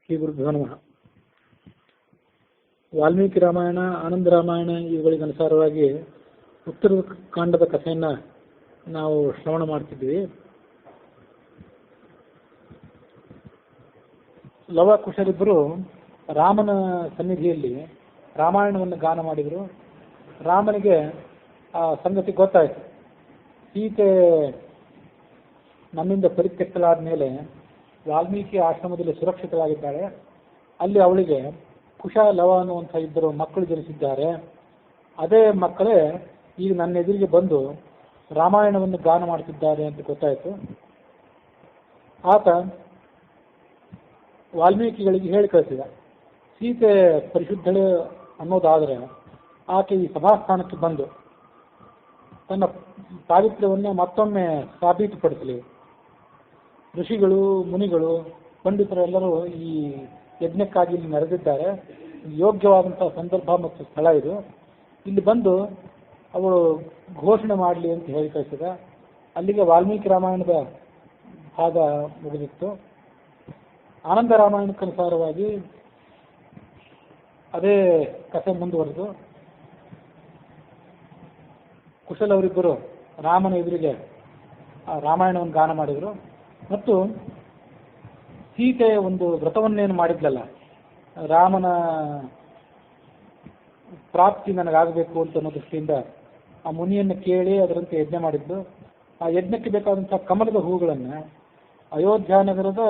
ಶ್ರೀ ಗುರುಭ್ಯೋ ನಮಃ. ವಾಲ್ಮೀಕಿ ರಾಮಾಯಣ, ಆನಂದ ರಾಮಾಯಣ ಇವುಗಳಿಗೆ ಅನುಸಾರವಾಗಿ ಉತ್ತರ ಕಾಂಡದ ಕಥೆಯನ್ನು ನಾವು ಶ್ರವಣ ಮಾಡ್ತಿದ್ವಿ. ಲವ ಕುಶರಿಬ್ಬರು ರಾಮನ ಸನ್ನಿಧಿಯಲ್ಲಿ ರಾಮಾಯಣವನ್ನು ಗಾನ ಮಾಡಿದರು. ರಾಮನಿಗೆ ಆ ಸಂಗತಿ ಗೊತ್ತಾಯಿತು. ಸೀತೆ ನಮ್ಮಿಂದ ಪರಿತ್ಯಕ್ತಳಾದ ಮೇಲೆ ವಾಲ್ಮೀಕಿ ಆಶ್ರಮದಲ್ಲಿ ಸುರಕ್ಷಿತವಾಗಿದ್ದಾಳೆ. ಅಲ್ಲಿ ಅವಳಿಗೆ ಕುಶ, ಲವ ಅನ್ನುವಂಥ ಇಬ್ಬರು ಮಕ್ಕಳು ಜನಿಸಿದ್ದಾರೆ. ಅದೇ ಮಕ್ಕಳೇ ಈಗ ನನ್ನ ಎದುರಿಗೆ ಬಂದು ರಾಮಾಯಣವನ್ನು ಗಾನ ಮಾಡ್ತಿದ್ದಾರೆ ಅಂತ ಗೊತ್ತಾಯಿತು. ಆತ ವಾಲ್ಮೀಕಿಗಳಿಗೆ ಹೇಳಿ ಕಳಿಸಿದ, ಸೀತೆ ಪರಿಶುದ್ಧಳೆ ಅನ್ನೋದಾದರೆ ಆಕೆ ಈ ಸಭಾಸ್ಥಾನಕ್ಕೆ ಬಂದು ತನ್ನ ಪಾವಿತ್ರ್ಯವನ್ನು ಮತ್ತೊಮ್ಮೆ ಸಾಬೀತುಪಡಿಸಲಿ. ಋಷಿಗಳು, ಮುನಿಗಳು, ಪಂಡಿತರೆಲ್ಲರೂ ಈ ಯಜ್ಞಕ್ಕಾಗಿ ಇಲ್ಲಿ ನೆರೆದಿದ್ದಾರೆ. ಯೋಗ್ಯವಾದಂತಹ ಸಂದರ್ಭ ಮತ್ತು ಸ್ಥಳ ಇದು. ಇಲ್ಲಿ ಬಂದು ಅವಳು ಘೋಷಣೆ ಮಾಡಲಿ ಅಂತ ಹೇಳಿ ಕಳಿಸಿದ. ಅಲ್ಲಿಗೆ ವಾಲ್ಮೀಕಿ ರಾಮಾಯಣದ ಭಾಗ ಮುಗಿದಿತ್ತು. ಆನಂದ ರಾಮಾಯಣಕ್ಕನುಸಾರವಾಗಿ ಅದೇ ಕಥೆ ಮುಂದುವರೆದು ಕುಶಲವರಿಬ್ಬರು ರಾಮನ ಎದುರಿಗೆ ರಾಮಾಯಣವನ್ನು ಗಾನ ಮಾಡಿದರು. ಮತ್ತು ಸೀತೆ ಒಂದು ವ್ರತವನ್ನೇನು ಮಾಡಿದ್ಲಲ್ಲ, ರಾಮನ ಪ್ರಾಪ್ತಿ ನನಗಾಗಬೇಕು ಅಂತ ಅನ್ನೋ ದೃಷ್ಟಿಯಿಂದ ಆ ಮುನಿಯನ್ನು ಕೇಳಿ ಅದರಂತೆ ಯಜ್ಞ ಮಾಡಿದ್ದು. ಆ ಯಜ್ಞಕ್ಕೆ ಬೇಕಾದಂಥ ಕಮಲದ ಹೂಗಳನ್ನು ಅಯೋಧ್ಯ ನಗರದ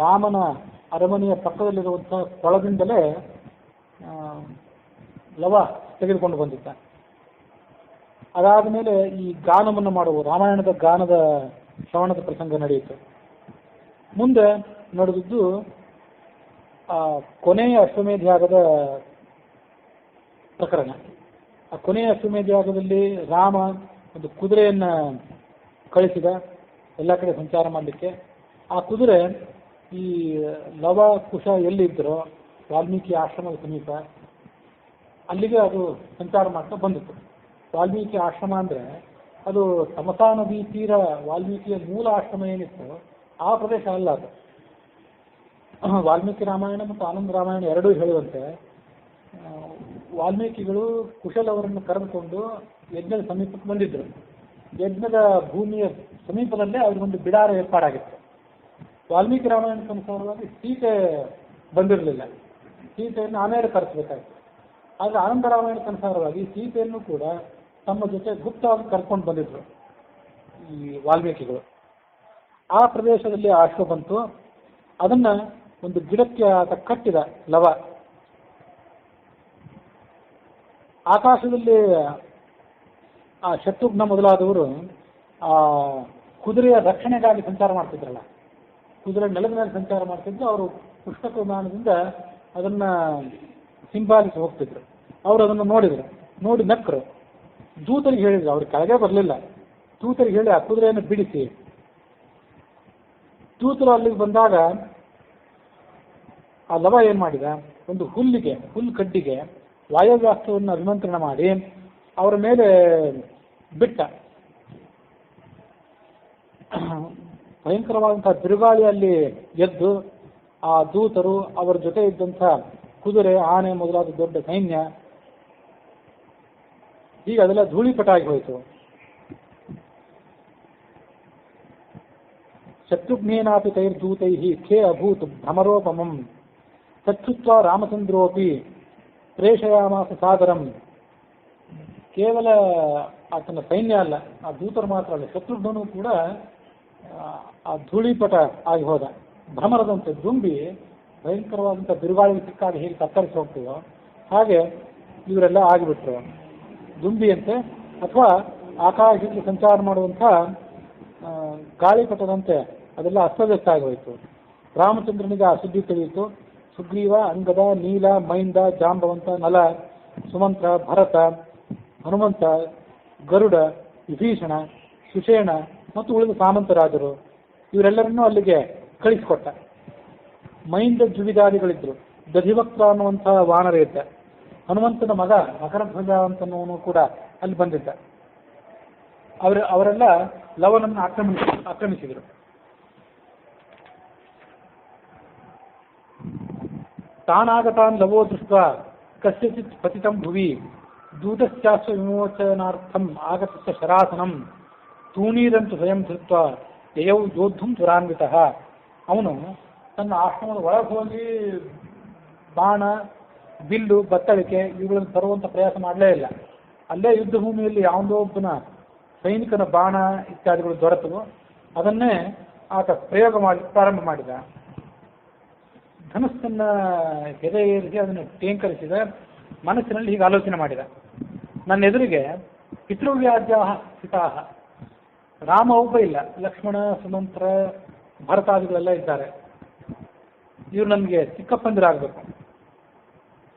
ರಾಮನ ಅರಮನೆಯ ಪಕ್ಕದಲ್ಲಿರುವಂಥ ಕೊಳದಿಂದಲೇ ಲವ ತೆಗೆದುಕೊಂಡು ಬಂದಿದ್ದ. ಅದಾದ ಮೇಲೆ ಈ ಗಾನವನ್ನು ಮಾಡುವ ರಾಮಾಯಣದ ಗಾನದ ಶ್ರವಣದ ಪ್ರಸಂಗ ನಡೆಯಿತು. ಮುಂದೆ ನಡೆದಿದ್ದು ಕೊನೆಯ ಅಶ್ವಮೇಧ ಪ್ರಕರಣ. ಆ ಕೊನೆಯ ಅಶ್ವಮೇಧ ರಾಮ ಒಂದು ಕುದುರೆಯನ್ನು ಕಳಿಸಿದ ಎಲ್ಲ ಕಡೆ ಸಂಚಾರ ಮಾಡಲಿಕ್ಕೆ. ಆ ಕುದುರೆ ಈ ಲವ ಕುಶ ಎಲ್ಲಿದ್ದರೋ ವಾಲ್ಮೀಕಿ ಆಶ್ರಮದ ಸಮೀಪ ಅಲ್ಲಿಗೆ ಅದು ಸಂಚಾರ ಮಾಡ್ತಾ ಬಂದಿತ್ತು. ವಾಲ್ಮೀಕಿ ಆಶ್ರಮ ಅಂದರೆ ಅದು ತಮಸಾ ನದಿ ತೀರ ವಾಲ್ಮೀಕಿಯ ಮೂಲ ಆಶ್ರಮ ಏನಿತ್ತು ಆ ಪ್ರದೇಶ ಅಲ್ಲ ಅದು. ವಾಲ್ಮೀಕಿ ರಾಮಾಯಣ ಮತ್ತು ಆನಂದ ರಾಮಾಯಣ ಎರಡೂ ಹೇಳುವಂತೆ ವಾಲ್ಮೀಕಿಗಳು ಕುಶಲವರನ್ನು ಕರೆದುಕೊಂಡು ಯಜ್ಞದ ಸಮೀಪಕ್ಕೆ ಬಂದಿದ್ದರು. ಯಜ್ಞದ ಭೂಮಿಯ ಸಮೀಪದಲ್ಲೇ ಅವ್ರಿಗೊಂದು ಬಿಡಾರ ಏರ್ಪಾಡಾಗಿತ್ತು. ವಾಲ್ಮೀಕಿ ರಾಮಾಯಣಕ್ಕನುಸಾರವಾಗಿ ಸೀತೆ ಬಂದಿರಲಿಲ್ಲ. ಸೀತೆಯನ್ನು ಆಮೇಲೆ ಕರೆಸಬೇಕಾಗಿತ್ತು. ಆದರೆ ಆನಂದ ರಾಮಾಯಣಕ್ಕನುಸಾರವಾಗಿ ಸೀತೆಯನ್ನು ಕೂಡ ತಮ್ಮ ಜೊತೆ ಗುಪ್ತವಾಗಿ ಕರ್ಕೊಂಡು ಬಂದಿದ್ರು ಈ ವಾಲ್ಮೀಕಿಗಳು. ಆ ಪ್ರದೇಶದಲ್ಲಿ ಅಶ್ವ ಬಂತು. ಅದನ್ನ ಒಂದು ಗಿಡಕ್ಕೆ ಆತ ಕಟ್ಟಿದ ಲವ. ಆಕಾಶದಲ್ಲಿ ಆ ಶತ್ರುಘ್ನ ಮೊದಲಾದವರು ಆ ಕುದುರೆಯ ರಕ್ಷಣೆಗಾಗಿ ಸಂಚಾರ ಮಾಡ್ತಿದ್ರಲ್ಲ, ಕುದುರೆ ನೆಲದ ಮೇಲೆ ಸಂಚಾರ ಮಾಡ್ತಿದ್ರು. ಅವರು ಪುಸ್ತಕ ವಿಮಾನದಿಂದ ಅದನ್ನ ಹಿಂಬಾಲಿಸಿ ಹೋಗ್ತಿದ್ರು. ಅವರು ಅದನ್ನು ನೋಡಿದ್ರು, ನೋಡಿ ನಕ್ಕರು. ದೂತರಿಗೆ ಹೇಳಿದ್ರು, ಅವ್ರಿಗೆ ಕೆಳಗೆ ಬರಲಿಲ್ಲ. ದೂತರಿಗೆ ಹೇಳಿ ಆ ಕುದುರೆಯನ್ನು ಬಿಡಿಸಿ. ದೂತರು ಅಲ್ಲಿಗೆ ಬಂದಾಗ ಆ ಲವ ಏನ್ ಮಾಡಿದ, ಒಂದು ಹುಲ್ಲು ಕಡ್ಡಿಗೆ ವಾಯವ್ಯಾಸ್ತ್ರವನ್ನು ಅಭಿಮಂತ್ರಣ ಮಾಡಿ ಅವರ ಮೇಲೆ ಬಿಟ್ಟ. ಭಯಂಕರವಾದಂತಹ ಬಿರುಗಾಳಿಯಲ್ಲಿ ಎದ್ದು ಆ ದೂತರು, ಅವರ ಜೊತೆ ಇದ್ದಂಥ ಕುದುರೆ, ಆನೆ ಮೊದಲಾದ ದೊಡ್ಡ ಸೈನ್ಯ ಈಗ ಅದೆಲ್ಲ ಧೂಳಿಪಟಾಗಿ ಹೋಯಿತು. ಶತ್ರುಘ್ನೇನಾಪಿ ತೈರ್ದೂತೈ ಖೇ ಅಭೂತ್ ಭ್ರಮರೋಪಮಂ ತಚ್ಛುತ್ವ ರಾಮಚಂದ್ರೋಪಿ ಪ್ರೇಷಯಾಮಾಸ ಸಾಗರಂ. ಕೇವಲ ಆತನ ಸೈನ್ಯ ಅಲ್ಲ, ಆ ದೂತರು ಮಾತ್ರ ಅಲ್ಲ, ಶತ್ರುಘ್ನನು ಕೂಡ ಆ ಧೂಳಿಪಟ ಆಗಿ ಹೋದ. ಭ್ರಮರದಂತೆ ದುಂಬಿ ಭಯಂಕರವಾದಂಥ ಬಿರುಗಾಳಿಗೆ ಸಿಕ್ಕಾಗ ಹೇಗೆ ಕತ್ತರಿಸಿ ಹೋಗ್ತೀವೋ ಹಾಗೆ ಇವರೆಲ್ಲ ಆಗಿಬಿಟ್ರು ದುಂಬಿಯಂತೆ, ಅಥವಾ ಆಕಾಶದಲ್ಲಿ ಸಂಚಾರ ಮಾಡುವಂಥ ಗಾಳಿಪಟದಂತೆ ಅದೆಲ್ಲ ಅಸ್ತವ್ಯಸ್ತ ಆಗಿ ಹೋಯಿತು. ರಾಮಚಂದ್ರನಿಗೆ ಆ ಸುದ್ದಿ ತಿಳಿಯಿತು. ಸುಗ್ರೀವ, ಅಂಗದ, ನೀಲ, ಮೈಂದ, ಜಾಂಬವಂತ, ನಲ, ಸುಮಂತ್ರ, ಭರತ, ಹನುಮಂತ, ಗರುಡ, ವಿಭೀಷಣ, ಸುಷೇಣ ಮತ್ತು ಉಳಿದ ಸಾಮಂತರಾಜರು ಇವರೆಲ್ಲರನ್ನೂ ಅಲ್ಲಿಗೆ ಕಳಿಸಿಕೊಟ್ಟ. ಮೈಂದ ಜುವಿದಾದಿಗಳಿದ್ರು. ದಧಿವಕ್ತ ಅನ್ನುವಂಥ ವಾನರ ಇದ್ದ. ಹನುಮಂತನ ಮಗ ಮಕರಧ್ವಜ ಅಂತನವನು ಕೂಡ ಅಲ್ಲಿ ಬಂದಿದ್ದ. ಅವರೆಲ್ಲ ಲವನನ್ನು ಆಕ್ರಮಿಸಿದರು. ತಾನಾಗತಾನ್ ಲವೋ ದೃಷ್ಟ ಕಸ್ಯಚಿತ್ ಪತಿತಂ ಭುವಿ ದೂತಸ್ಯಾಸ್ವ ವಿಮೋಚನಾರ್ಥಂ ಆಗತಸ್ಯ ಶರಾಸನಂ ತೂಣೀರಂತು ಸ್ವಯಂ ಧೃತ್ವ ಯಯೌ ಯೋದ್ಧುಂ ತ್ವರಾನ್ವಿತಃ. ಅವನು ತನ್ನ ಆಶ್ರಮದ ಒಳಗೆ ಹೋಗಿ ಬಾಣ, ಬಿಲ್ಲು, ಬತ್ತಳಿಕೆ ಇವುಗಳನ್ನು ತರುವಂಥ ಪ್ರಯಾಸ ಮಾಡಲೇ ಇಲ್ಲ. ಅಲ್ಲೇ ಯುದ್ಧ ಭೂಮಿಯಲ್ಲಿ ಯಾವುದೋ ಒಬ್ಬನ ಸೈನಿಕನ ಬಾಣ ಇತ್ಯಾದಿಗಳು ದೊರೆತವು. ಅದನ್ನೇ ಆತ ಪ್ರಯೋಗ ಪ್ರಾರಂಭ ಮಾಡಿದ. ಧನುಸ್ಸನ್ನು ಹೆದೆ ಏರಿಸಿ ಅದನ್ನು ಟೇಂಕರಿಸಿದ. ಮನಸ್ಸಿನಲ್ಲಿ ಹೀಗೆ ಆಲೋಚನೆ ಮಾಡಿದ, ನನ್ನ ಎದುರಿಗೆ ಪಿತೃವ್ಯಾಜ್ಯ ಸ್ಥಿತಾಹ, ರಾಮ ಒಬ್ಬ ಇಲ್ಲ, ಲಕ್ಷ್ಮಣ, ಸುಮಂತ್ರ, ಭರತಾದಿಗಳೆಲ್ಲ ಇದ್ದಾರೆ. ಇವರು ನಮಗೆ ಚಿಕ್ಕಪ್ಪಂದಿರಾಗಬೇಕು.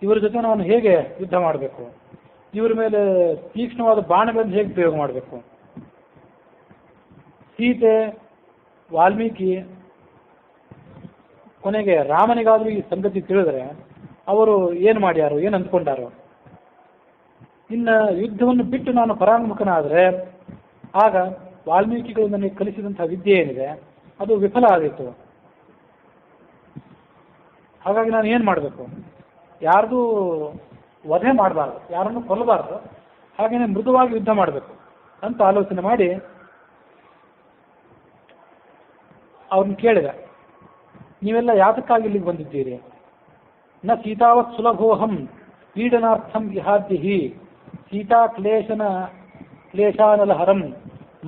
ಇವರ ಜೊತೆ ನಾನು ಹೇಗೆ ಯುದ್ಧ ಮಾಡಬೇಕು? ಇವರ ಮೇಲೆ ತೀಕ್ಷ್ಣವಾದ ಬಾಣಗಳನ್ನು ಹೇಗೆ ಪ್ರಯೋಗ ಮಾಡಬೇಕು? ಸೀತೆ, ವಾಲ್ಮೀಕಿ, ಕೊನೆಗೆ ರಾಮನಿಗಾದರೂ ಈ ಸಂಗತಿ ತಿಳಿದರೆ ಅವರು ಏನು ಮಾಡ್ಯಾರೋ, ಏನು ಅಂದ್ಕೊಂಡಾರೋ? ಇನ್ನು ಯುದ್ಧವನ್ನು ಬಿಟ್ಟು ನಾನು ಪರಾಂಗುಖನಾದರೆ ಆಗ ವಾಲ್ಮೀಕಿಗಳು ನನಗೆ ಕಲಿಸಿದಂಥ ವಿದ್ಯೆ ಏನಿದೆ ಅದು ವಿಫಲ ಆಯಿತು. ಹಾಗಾಗಿ ನಾನು ಏನು ಮಾಡಬೇಕು? ಯಾರ್ದು ವಧೆ ಮಾಡಬಾರ್ದು, ಯಾರನ್ನು ಕೊಲ್ಲಬಾರ್ದು, ಹಾಗೆಯೇ ಮೃದುವಾಗಿ ಯುದ್ಧ ಮಾಡಬೇಕು ಅಂತ ಆಲೋಚನೆ ಮಾಡಿ ಅವ್ರನ್ನ ಕೇಳಿದ, ನೀವೆಲ್ಲ ಯಾತಕ್ಕಾಗಿ ಇಲ್ಲಿಗೆ ಬಂದಿದ್ದೀರಿ? ನ ಸೀತಾವತ್ ಸುಲಭೋಹಂ ಪೀಡನಾರ್ಥಂ ಇಹಾದ್ಯಹಿ ಸೀತಾ ಕ್ಲೇಶಾನಲಹರಂ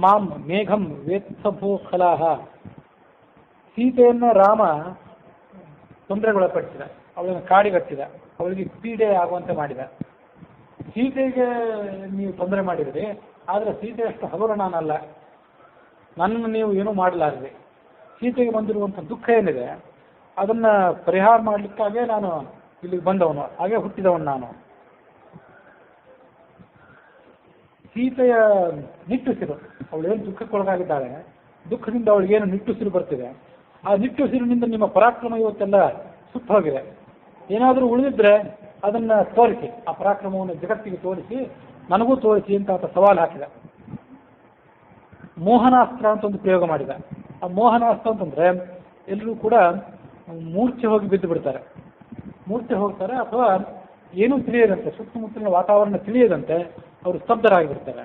ಮಾಂ ಮೇಘಂ ವೇತ್ಸಭೋ ಖಲಾಹ. ಸೀತೆಯನ್ನು ರಾಮ ತೊಂದರೆಗೊಳಪಡಿಸಿದ, ಅವಳನ್ನು ಕಾಡಿಗಟ್ಟಿದ, ಅವಳಿಗೆ ಪೀಡೆ ಆಗುವಂತೆ ಮಾಡಿದ. ಸೀತೆಗೆ ನೀವು ತೊಂದರೆ ಮಾಡಿದ್ರಿ, ಆದರೆ ಸೀತೆಯಷ್ಟು ಹಗುರ ನಾನಲ್ಲ, ನನ್ನನ್ನು ನೀವು ಏನೂ ಮಾಡಲಾರದೆ. ಸೀತೆಗೆ ಬಂದಿರುವಂಥ ದುಃಖ ಏನಿದೆ ಅದನ್ನು ಪರಿಹಾರ ಮಾಡಲಿಕ್ಕಾಗೇ ನಾನು ಇಲ್ಲಿಗೆ ಬಂದವನು, ಹಾಗೆ ಹುಟ್ಟಿದವನು ನಾನು. ಸೀತೆಯ ನಿಟ್ಟುಸಿರು, ಅವಳೇನು ದುಃಖಕ್ಕೊಳಗಾಗಿದ್ದಾಳೆ, ದುಃಖದಿಂದ ಅವಳಿಗೇನು ನಿಟ್ಟುಸಿರು ಬರ್ತಿದೆ, ಆ ನಿಟ್ಟುಸಿರಿನಿಂದ ನಿಮ್ಮ ಪರಾಕ್ರಮ ಇವತ್ತೆಲ್ಲ ಸುಟ್ಟು ಹೋಗಿದೆ. ಏನಾದರೂ ಉಳಿದಿದ್ರೆ ಅದನ್ನು ತೋರಿಸಿ, ಆ ಪರಾಕ್ರಮವನ್ನು ಜಗತ್ತಿಗೆ ತೋರಿಸಿ, ನನಗೂ ತೋರಿಸಿ ಅಂತ ಆತ ಸವಾಲು ಹಾಕಿದ. ಮೋಹನಾಸ್ತ್ರ ಅಂತ ಒಂದು ಪ್ರಯೋಗ ಮಾಡಿದ. ಆ ಮೋಹನಾಸ್ತ್ರ ಅಂತಂದರೆ ಎಲ್ಲರೂ ಕೂಡ ಮೂರ್ಛೆ ಹೋಗಿ ಬಿದ್ದು ಬಿಡ್ತಾರೆ, ಮೂರ್ಛೆ ಹೋಗ್ತಾರೆ, ಅಥವಾ ಏನೂ ತಿಳಿಯದಂತೆ, ಸುತ್ತಮುತ್ತಲಿನ ವಾತಾವರಣ ತಿಳಿಯದಂತೆ ಅವರು ಸ್ತಬ್ಧರಾಗಿಬಿಡ್ತಾರೆ.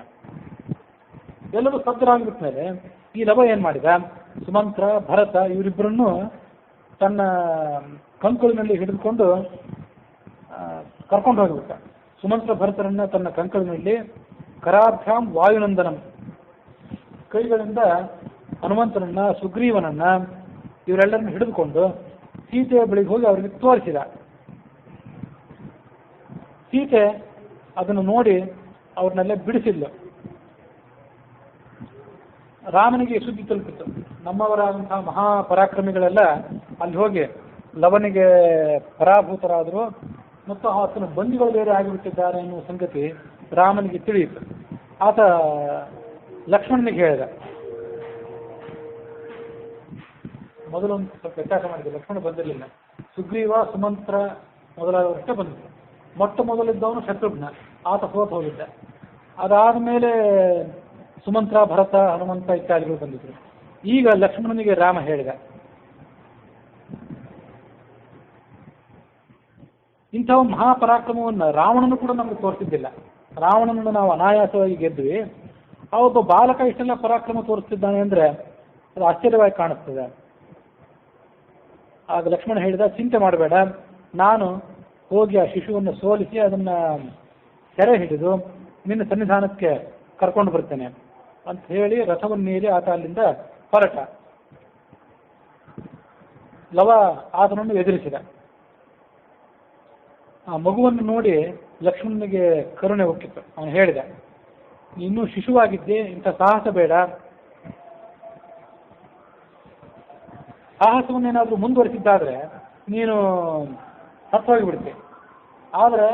ಎಲ್ಲರೂ ಸ್ತಬ್ಧರಾಗಿಬಿಟ್ಟ ಮೇಲೆ ಈ ಲವ ಏನು ಮಾಡಿದ, ಸುಮಂತ್ರ, ಭರತ ಇವರಿಬ್ಬರನ್ನು ತನ್ನ ಕಂಕುಳಿನಲ್ಲಿ ಹಿಡಿದುಕೊಂಡು ಕರ್ಕೊಂಡು ಹೋಗಿಬಿಟ್ಟ. ಸುಮಂತ್ರ ಭರತರನ್ನ ತನ್ನ ಕಂಕುಳಿನಲ್ಲಿ ಕರಾಭ್ಯಾಂ ವಾಯುನಂದನಂ, ಕೈಗಳಿಂದ ಹನುಮಂತನನ್ನ, ಸುಗ್ರೀವನನ್ನ, ಇವರೆಲ್ಲರನ್ನು ಹಿಡಿದುಕೊಂಡು ಸೀತೆಯ ಬಳಿಗೆ ಹೋಗಿ ಅವರಿಗೆ ತೋರಿಸಿದ. ಸೀತೆ ಅದನ್ನು ನೋಡಿ ಅವ್ರನ್ನೆಲ್ಲ ಬಿಡಿಸಿದ್ಲು. ರಾಮನಿಗೆ ಸುದ್ದಿ ತಲುಪಿತು, ನಮ್ಮವರಾದಂತಹ ಮಹಾಪರಾಕ್ರಮಿಗಳೆಲ್ಲ ಅಲ್ಲಿ ಹೋಗಿ ಲವನಿಗೆ ಪರಾಭೂತರಾದರು ಮತ್ತು ಆತನ ಬಂದಿಗಳು ಬೇರೆ ಆಗಿಬಿಟ್ಟಿದ್ದಾರೆ ಎನ್ನುವ ಸಂಗತಿ ರಾಮನಿಗೆ ತಿಳಿಯಿತು. ಆತ ಲಕ್ಷ್ಮಣನಿಗೆ ಹೇಳಿದ, ಮೊದಲೊಂದು ಸ್ವಲ್ಪ ವ್ಯತ್ಯಾಸ ಮಾಡಿದೆ, ಲಕ್ಷ್ಮಣ ಬಂದಿರಲಿಲ್ಲ, ಸುಗ್ರೀವ, ಸುಮಂತ್ರ ಮೊದಲಾದವರಷ್ಟೇ ಬಂದಿದ್ದರು. ಮೊಟ್ಟ ಮೊದಲಿದ್ದವನು ಶತ್ರುಘ್ನ, ಆತ ಸೋತು ಹೋಗಿದ್ದ. ಅದಾದ ಮೇಲೆ ಸುಮಂತ್ರ, ಭರತ, ಹನುಮಂತ ಇತ್ಯಾದಿಗಳು ಬಂದಿದ್ರು. ಈಗ ಲಕ್ಷ್ಮಣನಿಗೆ ರಾಮ ಹೇಳಿದ, ಇಂಥ ಮಹಾಪರಾಕ್ರಮವನ್ನು ರಾವಣನು ಕೂಡ ನಮಗೆ ತೋರಿಸಿದ್ದಿಲ್ಲ. ರಾವಣನನ್ನು ನಾವು ಅನಾಯಾಸವಾಗಿ ಗೆದ್ವಿ, ಆ ಒಬ್ಬ ಬಾಲಕ ಇಷ್ಟೆಲ್ಲ ಪರಾಕ್ರಮ ತೋರಿಸ್ತಿದ್ದಾನೆ ಅಂದರೆ ಅದು ಆಶ್ಚರ್ಯವಾಗಿ ಕಾಣಿಸ್ತದೆ. ಆಗ ಲಕ್ಷ್ಮಣ ಹೇಳಿದ, ಚಿಂತೆ ಮಾಡಬೇಡ, ನಾನು ಹೋಗಿ ಆ ಶಿಶುವನ್ನು ಸೋಲಿಸಿ ಅದನ್ನು ಸೆರೆ ಹಿಡಿದು ನಿನ್ನ ಸನ್ನಿಧಾನಕ್ಕೆ ಕರ್ಕೊಂಡು ಬರ್ತೇನೆ ಅಂತ ಹೇಳಿ ರಥವನ್ನೇರಿ ಆತ ಅಲ್ಲಿಂದ ಹೊರಟ. ಲವ ಆತನನ್ನು ಎದುರಿಸಿದ. ಆ ಮಗುವನ್ನು ನೋಡಿ ಲಕ್ಷ್ಮಣನಿಗೆ ಕರುಣೆ ಹೊಕ್ಕಿತ್ತು. ಅವನು ಹೇಳಿದ, ಇನ್ನೂ ಶಿಶುವಾಗಿದ್ದೆ, ಇಂಥ ಸಾಹಸ ಬೇಡ, ಸಾಹಸವನ್ನೇನಾದರೂ ಮುಂದುವರಿಸಿದ್ದಾದರೆ ನೀನು ಸತ್ತೋಗಿಬಿಡುತ್ತೆ. ಆದರೆ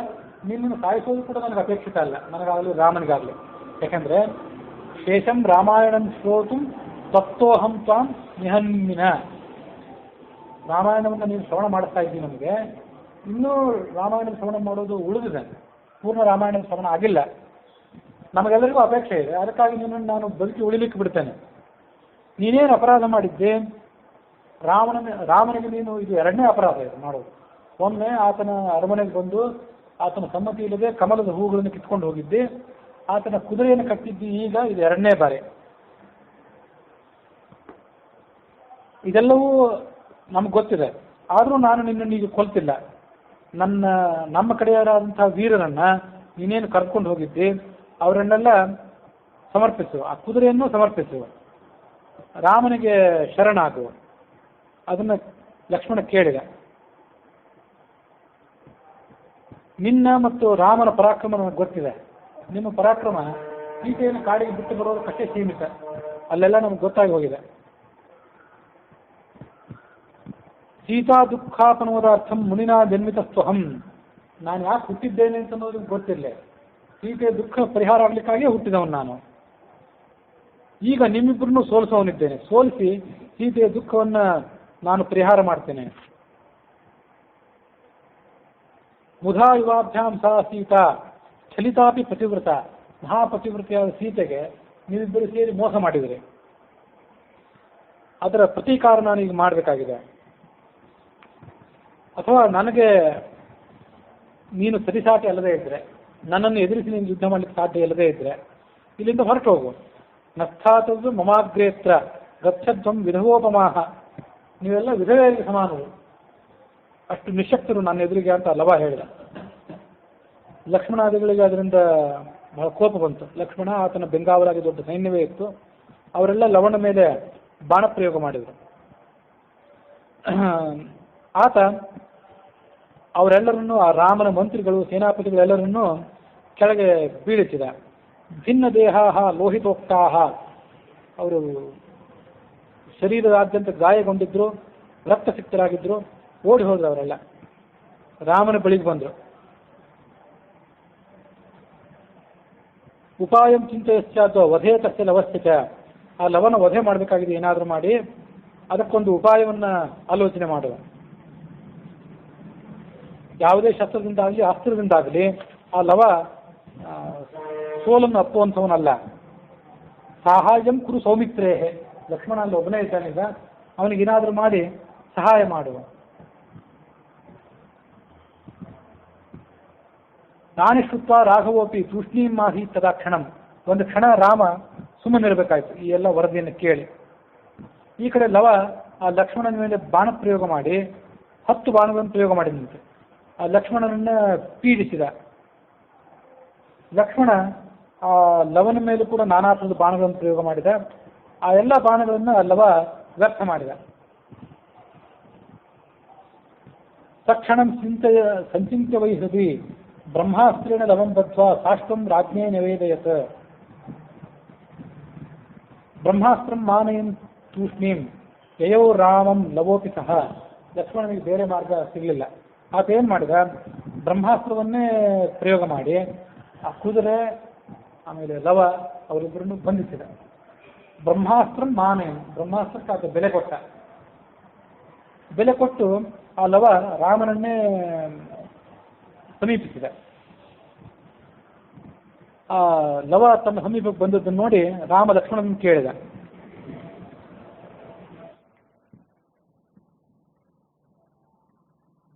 ನಿನ್ನನ್ನು ಸಾಯಿಸೋದು ಕೂಡ ನನಗೆ ಅಪೇಕ್ಷಿತ ಅಲ್ಲ, ನನಗಾಗಲಿ ರಾಮನಿಗಾಗಲಿ. ಯಾಕೆಂದರೆ ಶೇಷಂ ರಾಮಾಯಣಂ ಶ್ರೋತುಂ ತತ್ವೋಹಂ ತ್ವಾಂ ನಿಹನ್ಮಿನ. ರಾಮಾಯಣವನ್ನು ನೀನು ಶ್ರವಣ ಮಾಡಿಸ್ತಾ ಇದ್ದೀನಿ, ನಮಗೆ ಇನ್ನೂ ರಾಮಾಯಣ ಶ್ರವಣ ಮಾಡೋದು ಉಳಿದಿದೆ, ಪೂರ್ಣ ರಾಮಾಯಣ ಶ್ರವಣ ಆಗಿಲ್ಲ. ನಮಗೆಲ್ಲರಿಗೂ ಅಪೇಕ್ಷೆ ಇದೆ, ಅದಕ್ಕಾಗಿ ನಿನ್ನನ್ನು ನಾನು ಬದುಕಿ ಉಳಿಲಿಕ್ಕೆ ಬಿಡ್ತೇನೆ. ನೀನೇನು ಅಪರಾಧ ಮಾಡಿದ್ದೆ, ರಾಮನಿಗೆ ನೀನು ಇದು ಎರಡನೇ ಅಪರಾಧ ಇದು ಮಾಡೋದು. ಒಮ್ಮೆ ಆತನ ಅರಮನೆಗೆ ಬಂದು ಆತನ ಸಮ್ಮತಿ ಇಲ್ಲದೆ ಕಮಲದ ಹೂಗಳನ್ನು ಕಿತ್ಕೊಂಡು ಹೋಗಿದ್ದೆ, ಆತನ ಕುದುರೆಯನ್ನು ಕಟ್ಟಿದ್ದಿ ಈಗ ಇದು ಎರಡನೇ ಬಾರಿ. ಇದೆಲ್ಲವೂ ನಮ್ಗೆ ಗೊತ್ತಿದೆ. ಆದರೂ ನಾನು ನಿನ್ನನ್ನು ಈಗ ಕೊಲ್ತಿಲ್ಲ. ನಮ್ಮ ಕಡೆಯವರಾದಂತಹ ವೀರರನ್ನ ನೀನೇನು ಕರ್ಕೊಂಡು ಹೋಗಿದ್ದಿ ಅವರನ್ನೆಲ್ಲ ಸಮರ್ಪಿಸು, ಆ ಕುದುರೆಯನ್ನು ಸಮರ್ಪಿಸು, ರಾಮನಿಗೆ ಶರಣಾಗು. ಅದನ್ನ ಲಕ್ಷ್ಮಣ ಕೇಳಿದ. ನಿನ್ನ ಮತ್ತು ರಾಮನ ಪರಾಕ್ರಮ ನನಗೆ ಗೊತ್ತಿದೆ. ನಿಮ್ಮ ಪರಾಕ್ರಮ ಸೀತೆಯನ್ನು ಕಾಡಿಗೆ ಬಿಟ್ಟು ಬರೋದಕ್ಕಷ್ಟೇ ಸೀಮಿತ, ಅಲ್ಲೆಲ್ಲ ನಮ್ಗೆ ಗೊತ್ತಾಗಿ ಹೋಗಿದೆ. ಸೀತಾ ದುಃಖಾಪನೋದಾರ್ಥಂ ಮುನಿನಾ ಜನ್ಮಿತಸ್ತ್ವಹಂ. ನಾನು ಯಾಕೆ ಹುಟ್ಟಿದ್ದೇನೆ ಅಂತ ಅನ್ನೋದು ಗೊತ್ತಿಲ್ಲ. ಸೀತೆಯ ದುಃಖ ಪರಿಹಾರ ಆಗ್ಲಿಕ್ಕಾಗಿಯೇ ಹುಟ್ಟಿದವನು ನಾನು. ಈಗ ನಿಮ್ಮಿಬ್ಬರನ್ನು ಸೋಲಿಸವನಿದ್ದೇನೆ. ಸೋಲಿಸಿ ಸೀತೆಯ ದುಃಖವನ್ನ ನಾನು ಪರಿಹಾರ ಮಾಡ್ತೇನೆ. ಮುಧಾ ಯುವಾಭ್ಯಾಂ ಸಾ ಸೀತಾ ಛಲಿತಾಪಿ ಪತಿವ್ರತ. ಮಹಾಪತಿವ್ರತೆಯಾದ ಸೀತೆಗೆ ನೀವಿಬ್ಬರು ಸೇರಿ ಮೋಸ ಮಾಡಿದ್ರಿ. ಅದರ ಪ್ರತೀಕಾರ ನಾನು ಈಗ ಮಾಡಬೇಕಾಗಿದೆ. ಅಥವಾ ನನಗೆ ನೀನು ಸರಿಸಾಟಿ ಅಲ್ಲದೇ ಇದ್ರೆ, ನನ್ನನ್ನು ಎದುರಿಸಿ ನೀನು ಯುದ್ಧ ಮಾಡಲಿಕ್ಕೆ ಸಾಧ್ಯ ಇಲ್ಲದೇ ಇದ್ರೆ ಇಲ್ಲಿಂದ ಹೊರಟು ಹೋಗು. ನಸ್ಥಾತವ್ಯ ಮಮಾಗ್ರೇತ್ರ ಗಚ್ಚಧ್ವಂ ವಿಧವೋಪಮಾಹ. ನೀವೆಲ್ಲ ವಿಧವೆಯರಿಗೆ ಸಮಾನರು, ಅಷ್ಟು ನಿಶಕ್ತರು ನನ್ನ ಎದುರಿಗೆ ಅಂತ ಲವ ಹೇಳಿದ. ಲಕ್ಷ್ಮಣಾದಿಗಳಿಗೆ ಅದರಿಂದ ಬಹಳ ಕೋಪ ಬಂತು. ಲಕ್ಷ್ಮಣ, ಆತನ ಬೆಂಗಾವಲಾಗಿ ದೊಡ್ಡ ಸೈನ್ಯವೇ ಇತ್ತು, ಅವರೆಲ್ಲ ಲವಣ ಮೇಲೆ ಬಾಣ ಪ್ರಯೋಗ ಮಾಡಿದರು. ಆತ ಅವರೆಲ್ಲರನ್ನು, ಆ ರಾಮನ ಮಂತ್ರಿಗಳು ಸೇನಾಪತಿಗಳೆಲ್ಲರನ್ನೂ ಕೆಳಗೆ ಬೀಳಿಸಿದ. ಭಿನ್ನ ದೇಹ ಲೋಹಿತೋಕ್ತಾ. ಅವರು ಶರೀರದಾದ್ಯಂತ ಗಾಯಗೊಂಡಿದ್ರು, ರಕ್ತಸಿಕ್ತರಾಗಿದ್ರು, ಓಡಿ ಹೋದ್ರು. ಅವರೆಲ್ಲ ರಾಮನ ಬಳಿಗೆ ಬಂದರು. ಉಪಾಯಂ ಚಿಂತೆಯಶ್ಚಾದ್ವ ವಧೆ ತಸ್ಯ ಲವಶ್ಚ. ಆ ಲವನ ವಧೆ ಮಾಡಬೇಕಾಗಿದೆ, ಏನಾದರೂ ಮಾಡಿ ಅದಕ್ಕೊಂದು ಉಪಾಯವನ್ನ ಆಲೋಚನೆ ಮಾಡುವ. ಯಾವುದೇ ಶಸ್ತ್ರದಿಂದಾಗಲಿ ಅಸ್ತ್ರದಿಂದಾಗಲಿ ಆ ಲವ ಸೋಲನ್ನು ಅಪ್ಪುವಂಥವನಲ್ಲ. ಸಹಾಯಂ ಕುರು ಸೌಮಿತ್ರೇಹೆ. ಲಕ್ಷ್ಮಣ ಅಲ್ಲಿ ಒಬ್ಬನೇ ಇದ್ದಾನೀಗ, ಅವನಿಗೇನಾದರೂ ಮಾಡಿ ಸಹಾಯ ಮಾಡುವ. ನಾನಿಷ್ಟುತ್ವ ರಾಘವೋಪಿ ತೂಷ್ಣೀಂ ಮಾಹಿ ತದಾ ಕ್ಷಣಂ. ಒಂದು ಕ್ಷಣ ರಾಮ ಸುಮ್ಮನಿರಬೇಕಾಯ್ತು ಈ ಎಲ್ಲ ವರದಿಯನ್ನು ಕೇಳಿ. ಈ ಕಡೆ ಲವ ಆ ಲಕ್ಷ್ಮಣನ ಮೇಲೆ ಬಾಣ ಪ್ರಯೋಗ ಮಾಡಿ 10 ಬಾಣಗಳನ್ನು ಪ್ರಯೋಗ ಮಾಡಿದಂತೆ ಆ ಲಕ್ಷ್ಮಣನನ್ನ ಪೀಡಿಸಿದ. ಲಕ್ಷ್ಮಣ ಆ ಲವನ ಮೇಲೂ ಕೂಡ ನಾನಾ ಥರದ ಬಾಣಗಳನ್ನು ಪ್ರಯೋಗ ಮಾಡಿದ. ಆ ಎಲ್ಲ ಬಾಣಗಳನ್ನು ಲವ ವ್ಯರ್ಥ ಮಾಡಿದ. ತಕ್ಷಣ ಸಂಚಿತ್ಯ ವೈ ಹೃದಯ ಬ್ರಹ್ಮಾಸ್ತ್ರೇಣ ಲವಂ ಬದ್ಧ್ವಾ ಸಾಷ್ಟ್ರಂ ರಾಜ್ಞೇ ನಿವೇದಯತ್. ಬ್ರಹ್ಮಾಸ್ತ್ರಂ ಮಾನಯನ್ ತೂಷ್ಣೀಂ ಯಯೋ ರಾಮಂ ಲವೋಪಿ ಸಹ. ಲಕ್ಷ್ಮಣನಿಗೆ ಬೇರೆ ಮಾರ್ಗ ಸಿಗಲಿಲ್ಲ. ಆತ ಏನ್ ಮಾಡಿದ, ಬ್ರಹ್ಮಾಸ್ತ್ರವನ್ನೇ ಪ್ರಯೋಗ ಮಾಡಿ ಆ ಕುದುರೆ ಆಮೇಲೆ ಲವ ಅವರಿಬ್ಬರನ್ನು ಬಂಧಿಸಿದ. ಬ್ರಹ್ಮಾಸ್ತ್ರಂ ಮಾನಯನ್, ಬ್ರಹ್ಮಾಸ್ತ್ರಕ್ಕೆ ಆತ ಬೆಲೆ ಕೊಟ್ಟ. ಬೆಲೆ ಕೊಟ್ಟು ಆ ಲವ ರಾಮನನ್ನೇ ಸಮೀಪಿಸಿದ. ಆ ಲವ ತನ್ನ ಸಮೀಪಕ್ಕೆ ಬಂದದ್ದನ್ನು ನೋಡಿ ರಾಮ ಲಕ್ಷ್ಮಣನ ಕೇಳಿದ,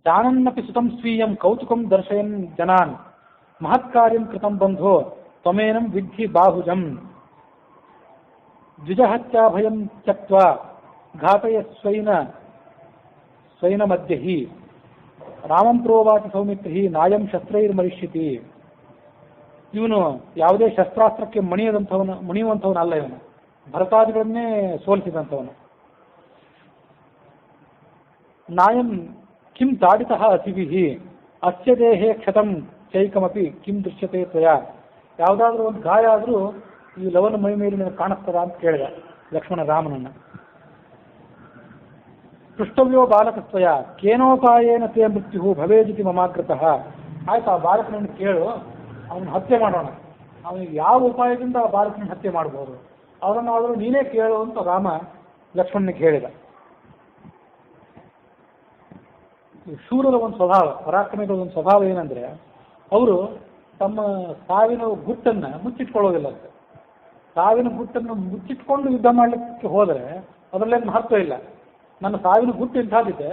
ಜಾನನ್ನಪಿ ಸುತಂ ಸ್ವೀಯಂ ಕೌತುಕಂ ದರ್ಶಯನ್ ಜನಾನ್ ಮಹತ್ಕಾರ್ಯಂ ಕೃತಂ ಬಂಧೋ ತ್ವಮೇನಂ ವಿದ್ಧಿ ಬಾಹುಜಂ ದ್ವಿಜಹತ್ಯಾಭಯಂ ತ್ಯಕ್ತ್ವಾ ಘಾತಯ ಸ್ವೈನ ಮಧ್ಯ ಹಿ ರಾಮಂ ಪ್ರೋವಾಚ ಸೌಮಿತ್ರಿ ನಾಯಂ ಶಸ್ತ್ರೈರ್ಮರಿಷ್ಯತಿ. ಇವನು ಯಾವುದೇ ಶಸ್ತ್ರಾಸ್ತ್ರಕ್ಕೆ ಮಣಿಯುವಂಥವನಲ್ಲ. ಇವನು ಭರತಾದಿಗಳನ್ನೇ ಸೋಲಿಸಿದಂಥವನು. ನಾಯಂ ಕಿಂ ತಾಡಿತಃ ಅಸಿಭಿಃ ಅಸ್ಯ ದೇಹೇ ಕ್ಷತಂ ಚೈಕಮಪಿ ಕಿಂ ದೃಶ್ಯತೆ ತ್ವಯಾ. ಯಾವುದಾದ್ರೂ ಒಂದು ಗಾಯ ಆದರೂ ಈ ಲವನ ಮೈ ಮೇಲೆ ನನಗೆ ಕಾಣಿಸ್ತದ ಅಂತ ಕೇಳಿದ ಲಕ್ಷ್ಮಣ ರಾಮನನ್ನ. ಪೃಷ್ಟವ್ಯೋ ಬಾಲಕತ್ವಯ ಕೇನೋಪಾಯೇನ ತೇ ಮೃತ್ಯು ಭವೇದಿತಿ ಮಮಾಗ್ರತಃ. ಆಯ್ತು, ಆ ಬಾಲಕನನ್ನು ಕೇಳು, ಅವನ ಹತ್ಯೆ ಮಾಡೋಣ. ಅವನಿಗೆ ಯಾವ ಉಪಾಯದಿಂದ ಆ ಬಾಲಕನ ಹತ್ಯೆ ಮಾಡಬಹುದು ಅವರನ್ನಾದರೂ ನೀನೇ ಕೇಳು ಅಂತ ರಾಮ ಲಕ್ಷ್ಮಣನಿಗೆ ಹೇಳಿದ. ಶೂರರ ಒಂದು ಸ್ವಭಾವ, ಪರಾಕ್ರಮಿಗಳ ಒಂದು ಸ್ವಭಾವ ಏನಂದ್ರೆ, ಅವರು ತಮ್ಮ ಸಾವಿನ ಗುಟ್ಟನ್ನು ಮುಚ್ಚಿಟ್ಕೊಳ್ಳೋದಿಲ್ಲ. ಸಾವಿನ ಗುಟ್ಟನ್ನು ಮುಚ್ಚಿಟ್ಕೊಂಡು ಯುದ್ಧ ಮಾಡಲಿಕ್ಕೆ ಹೋದರೆ ಅದರಲ್ಲೇನು ಮಹತ್ವ ಇಲ್ಲ. ನನ್ನ ಸಾವಿನ ಗುಟ್ಟು ಇಂಥದ್ದಿದೆ,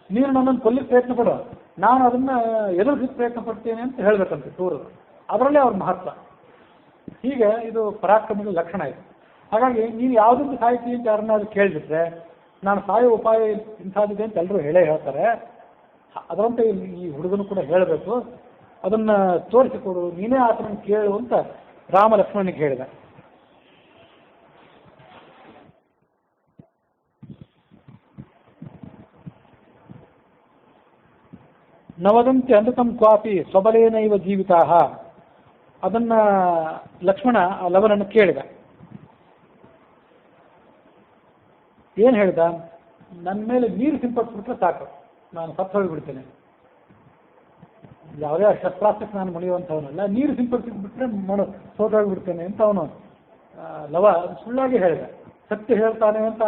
ನೀನು ನನ್ನನ್ನು ಕೊಲ್ಲಿಕ್ಕೆ ಪ್ರಯತ್ನ ಪಡು, ನಾನು ಅದನ್ನು ಎದುರಿಸಲಿಕ್ಕೆ ಪ್ರಯತ್ನ ಪಡ್ತೇನೆ ಅಂತ ಹೇಳಬೇಕಂತೆ ಸೂರ್ಯರು. ಅದರಲ್ಲೇ ಅವ್ರ ಮಹತ್ವ. ಹೀಗೆ ಇದು ಪರಾಕ್ರಮದ ಲಕ್ಷಣ ಇದೆ. ಹಾಗಾಗಿ ನೀವು ಯಾವುದನ್ನು ಸಾಹಿತಿ ಅಂತ ಯಾರನ್ನಾದ್ರೂ ಕೇಳಿಬಿಟ್ರೆ ನಾನು ಸಾಯೋ ಉಪಾಯ ಇಂಥದ್ದಿದೆ ಅಂತ ಎಲ್ಲರೂ ಹೇಳ್ತಾರೆ. ಅದರಂತೆ ಈ ಹುಡುಗನು ಕೂಡ ಹೇಳಬೇಕು, ಅದನ್ನು ತೋರಿಸಿಕೊಡು, ನೀನೇ ಆತನನ್ನು ಕೇಳು ಅಂತ ರಾಮ ಲಕ್ಷ್ಮಣನಿಗೆ ಹೇಳಿದ. ನವದಂತೆ ಅಮೃತಂ ಕ್ವಾಪಿ ಸ್ವಬಲೇನೈವ ಜೀವಿತಾ. ಅದನ್ನ ಲಕ್ಷ್ಮಣ ಆ ಲವನನ್ನು ಕೇಳಿದ. ಏನು ಹೇಳಿದ? ನನ್ನ ಮೇಲೆ ನೀರು ಸಿಂಪಡಿಸ್ಬಿಟ್ರೆ ಸಾಕು, ನಾನು ಸತ್ತು ಹೋಗಿಬಿಡ್ತೇನೆ. ಯಾವುದೇ ಶಸ್ತ್ರಾಸ್ತ್ರಕ್ಕೆ ನಾನು ಮುಣಿಯುವಂಥವನಲ್ಲ, ನೀರು ಸಿಂಪಡಿಸಿಬಿಟ್ರೆ ಸೋತೋಗಿಬಿಡ್ತೇನೆ ಅಂತ ಅವನು ಲವ ಸುಳ್ಳಾಗಿ ಹೇಳಿದ. ಸತ್ಯ ಹೇಳ್ತಾನೆ ಅಂತ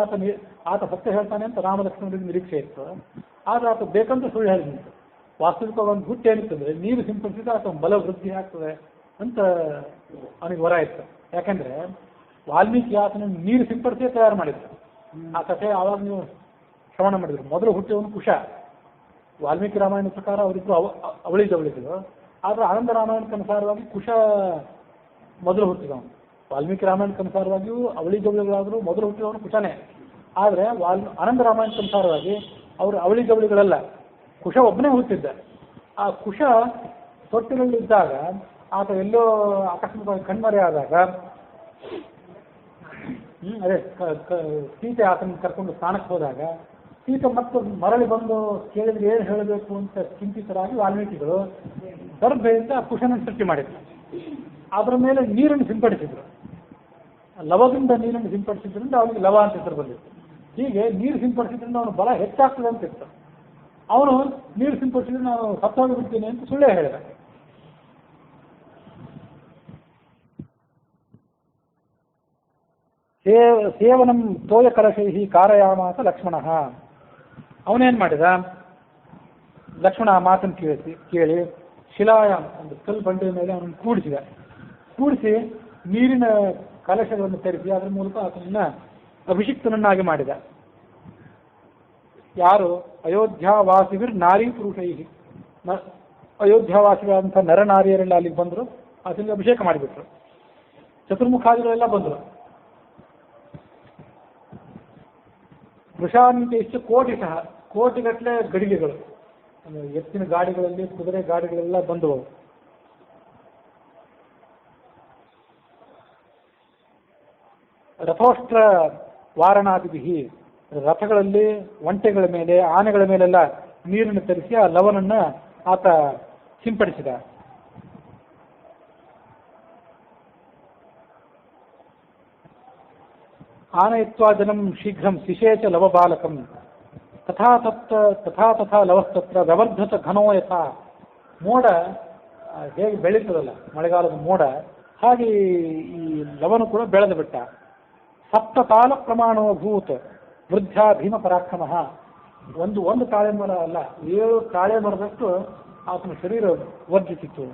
ಆತ ಸತ್ಯ ಹೇಳ್ತಾನೆ ಅಂತ ರಾಮ ಲಕ್ಷ್ಮಣರಿಗೆ ನಿರೀಕ್ಷೆ ಇತ್ತು. ಆದರೆ ಆತ ಬೇಕಂತ ಸುಳ್ಳು ಹೇಳಿದಂತೆ. ವಾಸ್ತವಿಕ ಒಂದು ಗುಟ್ಟು ಏನಿರ್ತದೆ, ನೀರು ಸಿಂಪಡಿಸಿದ್ರೆ ಆತ ಬಲ ವೃದ್ಧಿ ಆಗ್ತದೆ ಅಂತ ಅವನಿಗೆ ವರ ಇತ್ತು. ಯಾಕಂದ್ರೆ ವಾಲ್ಮೀಕಿ ಆತನ ನೀರು ಸಿಂಪಡಿಸೇ ತಯಾರು ಮಾಡಿದ್ರು. ಆ ಕಥೆ ಆವಾಗ ನೀವು ಶ್ರವಣ ಮಾಡಿದ್ರು. ಮೊದಲು ಹುಟ್ಟಿದವನು ಕುಶ. ವಾಲ್ಮೀಕಿ ರಾಮಾಯಣ ಪ್ರಕಾರ ಅವರಿಬ್ಬರು ಅವಳಿ ಜವಳಿದ್ರು. ಆದರೆ ಆನಂದ ರಾಮಾಯಣಕ್ಕನುಸಾರವಾಗಿ ಕುಶ ಮೊದಲು ಹುಟ್ಟಿದವನು. ವಾಲ್ಮೀಕಿ ರಾಮಾಯಣಕ್ಕನುಸಾರವಾಗಿಯೂ ಅವಳಿ ಜವಳಿಗಳಾದರೂ ಮೊದಲು ಹುಟ್ಟಿದವನು ಕುಶನೇ. ಆದರೆ ಆನಂದ ರಾಮಾಯಣಕ್ಕನುಸಾರವಾಗಿ ಅವರು ಅವಳಿ ಜವಳಿಗಳಲ್ಲ, ಕುಶ ಒಬ್ಬನೇ ಹುಟ್ಟಿದ್ದ. ಆ ಕುಶ ತೊಟ್ಟಿನಲ್ಲಿದ್ದಾಗ ಆತ ಎಲ್ಲೋ ಅಕಸ್ಮಾತ್ ಕಣ್ಮರೆ ಆದಾಗ ಅದೇ ಸೀತೆ ಆತನ ಕರ್ಕೊಂಡು ಸ್ನಾನಕ್ಕೆ ಹೋದಾಗ ಸೀತೆ ಮತ್ತು ಮರಳಿ ಬಂದು ಕೇಳಿದ್ರೆ ಏನು ಹೇಳಬೇಕು ಅಂತ ಚಿಂತಿತರಾಗಿ ವಾಲ್ಮೀಕಿಗಳು ದರ್ಭೆಯಿಂದ ಕುಶನ ಸೃಷ್ಟಿ ಮಾಡಿದ್ರು. ಅದರ ಮೇಲೆ ನೀರನ್ನು ಸಿಂಪಡಿಸಿದ್ರು. ಲವದಿಂದ ನೀರನ್ನು ಸಿಂಪಡಿಸಿದ್ರಿಂದ ಅವನಿಗೆ ಲವ ಅಂತ ಹೆಸರು ಬಂದಿತ್ತು. ಹೀಗೆ ನೀರು ಸಿಂಪಡಿಸಿದ್ರಿಂದ ಅವನು ಬಲ ಹೆಚ್ಚಾಗ್ತದೆ ಅಂತಿತ್ತು. ಅವನು ನೀರು ಸಿಂಪಡಿಸಿದ್ರೆ ನಾನು ಸತ್ತೋಗಿ ಬಿಡ್ತೀನಿ ಅಂತ ಸುಳ್ಳೇ ಹೇಳಿದ. ಸೇವನಂ ತೋಯ ಕಲಶೈಹಿ ಕಾರಯಾಮಾಸ ಲಕ್ಷ್ಮಣ. ಅವನೇನ್ ಮಾಡಿದ? ಲಕ್ಷ್ಮಣ ಆ ಮಾತನ್ನು ಕೇಳಿ ಶಿಲಾಯಾಮ್ ಒಂದು ಕಲ್ಲು ಬಂಡೆಯ ಮೇಲೆ ಅವನನ್ನು ಕೂಡಿಸಿ ನೀರಿನ ಕಲಶಗಳನ್ನು ತರಿಸಿ ಅದರ ಮೂಲಕ ಆತನನ್ನ ಅಭಿಷಿಕ್ತನನ್ನಾಗಿ ಮಾಡಿದ. ಯಾರು? ಅಯೋಧ್ಯಾವಾಸಿವಿರ್ ನಾರಿ ಪುರುಷೈ. ಅಯೋಧ್ಯಾವಾಸಿಗಳಂಥ ನರನಾರಿಯರೆಲ್ಲ ಅಲ್ಲಿಗೆ ಬಂದರು, ಆತನಿಗೆ ಅಭಿಷೇಕ ಮಾಡಿಬಿಟ್ರು. ಚತುರ್ಮುಖಾದಿಗಳೆಲ್ಲ ಬಂದರು. ವೃಷಾಂತೇಶ ಕೋಟಿಗಟ್ಟಲೆ ಗಡಿಗೆಗಳು, ಎತ್ತಿನ ಗಾಡಿಗಳಲ್ಲಿ ಕುದುರೆ ಗಾಡಿಗಳೆಲ್ಲ ಬಂದವು. ರಥೋಷ್ಟ್ರ ವಾರಣಾದಿಭಿ, ರಥಗಳಲ್ಲಿ ಒಂಟೆಗಳ ಮೇಲೆ ಆನೆಗಳ ಮೇಲೆಲ್ಲ ನೀರನ್ನು ತರಿಸಿ ಆ ಲವನನ್ನ ಆತ ಸಿಂಪಡಿಸಿದ. ಆನಯಿತ್ವಾ ಜನಂ ಶೀಘ್ರಂ ಶಿಶೇಚ ಲವಬಾಲಕಂ ತಥಾ ತಥಾ ಲವಸ್ತತ್ರ ವ್ಯವರ್ಧತ ಘನೋ ಯಥಾ. ಮೋಡ ಹೇಗೆ ಬೆಳೀತದಲ್ಲ ಮಳೆಗಾಲದ ಮೋಡ, ಹಾಗೆ ಈ ಲವನು ಕೂಡ ಬೆಳೆದು ಬಿಟ್ಟ. ಸಪ್ತಕಾಲ ಪ್ರಮಾಣೋ ಭೂತ್ ವೃದ್ಧ ಭೀಮ ಪರಾಕ್ರಮ. ಒಂದು ತಾಳೆ ಮರ ಅಲ್ಲ, 7 ತಾಳೆ ಮರದಷ್ಟು ಆತನ ಶರೀರ ವರ್ಜಿಸಿತ್ತು.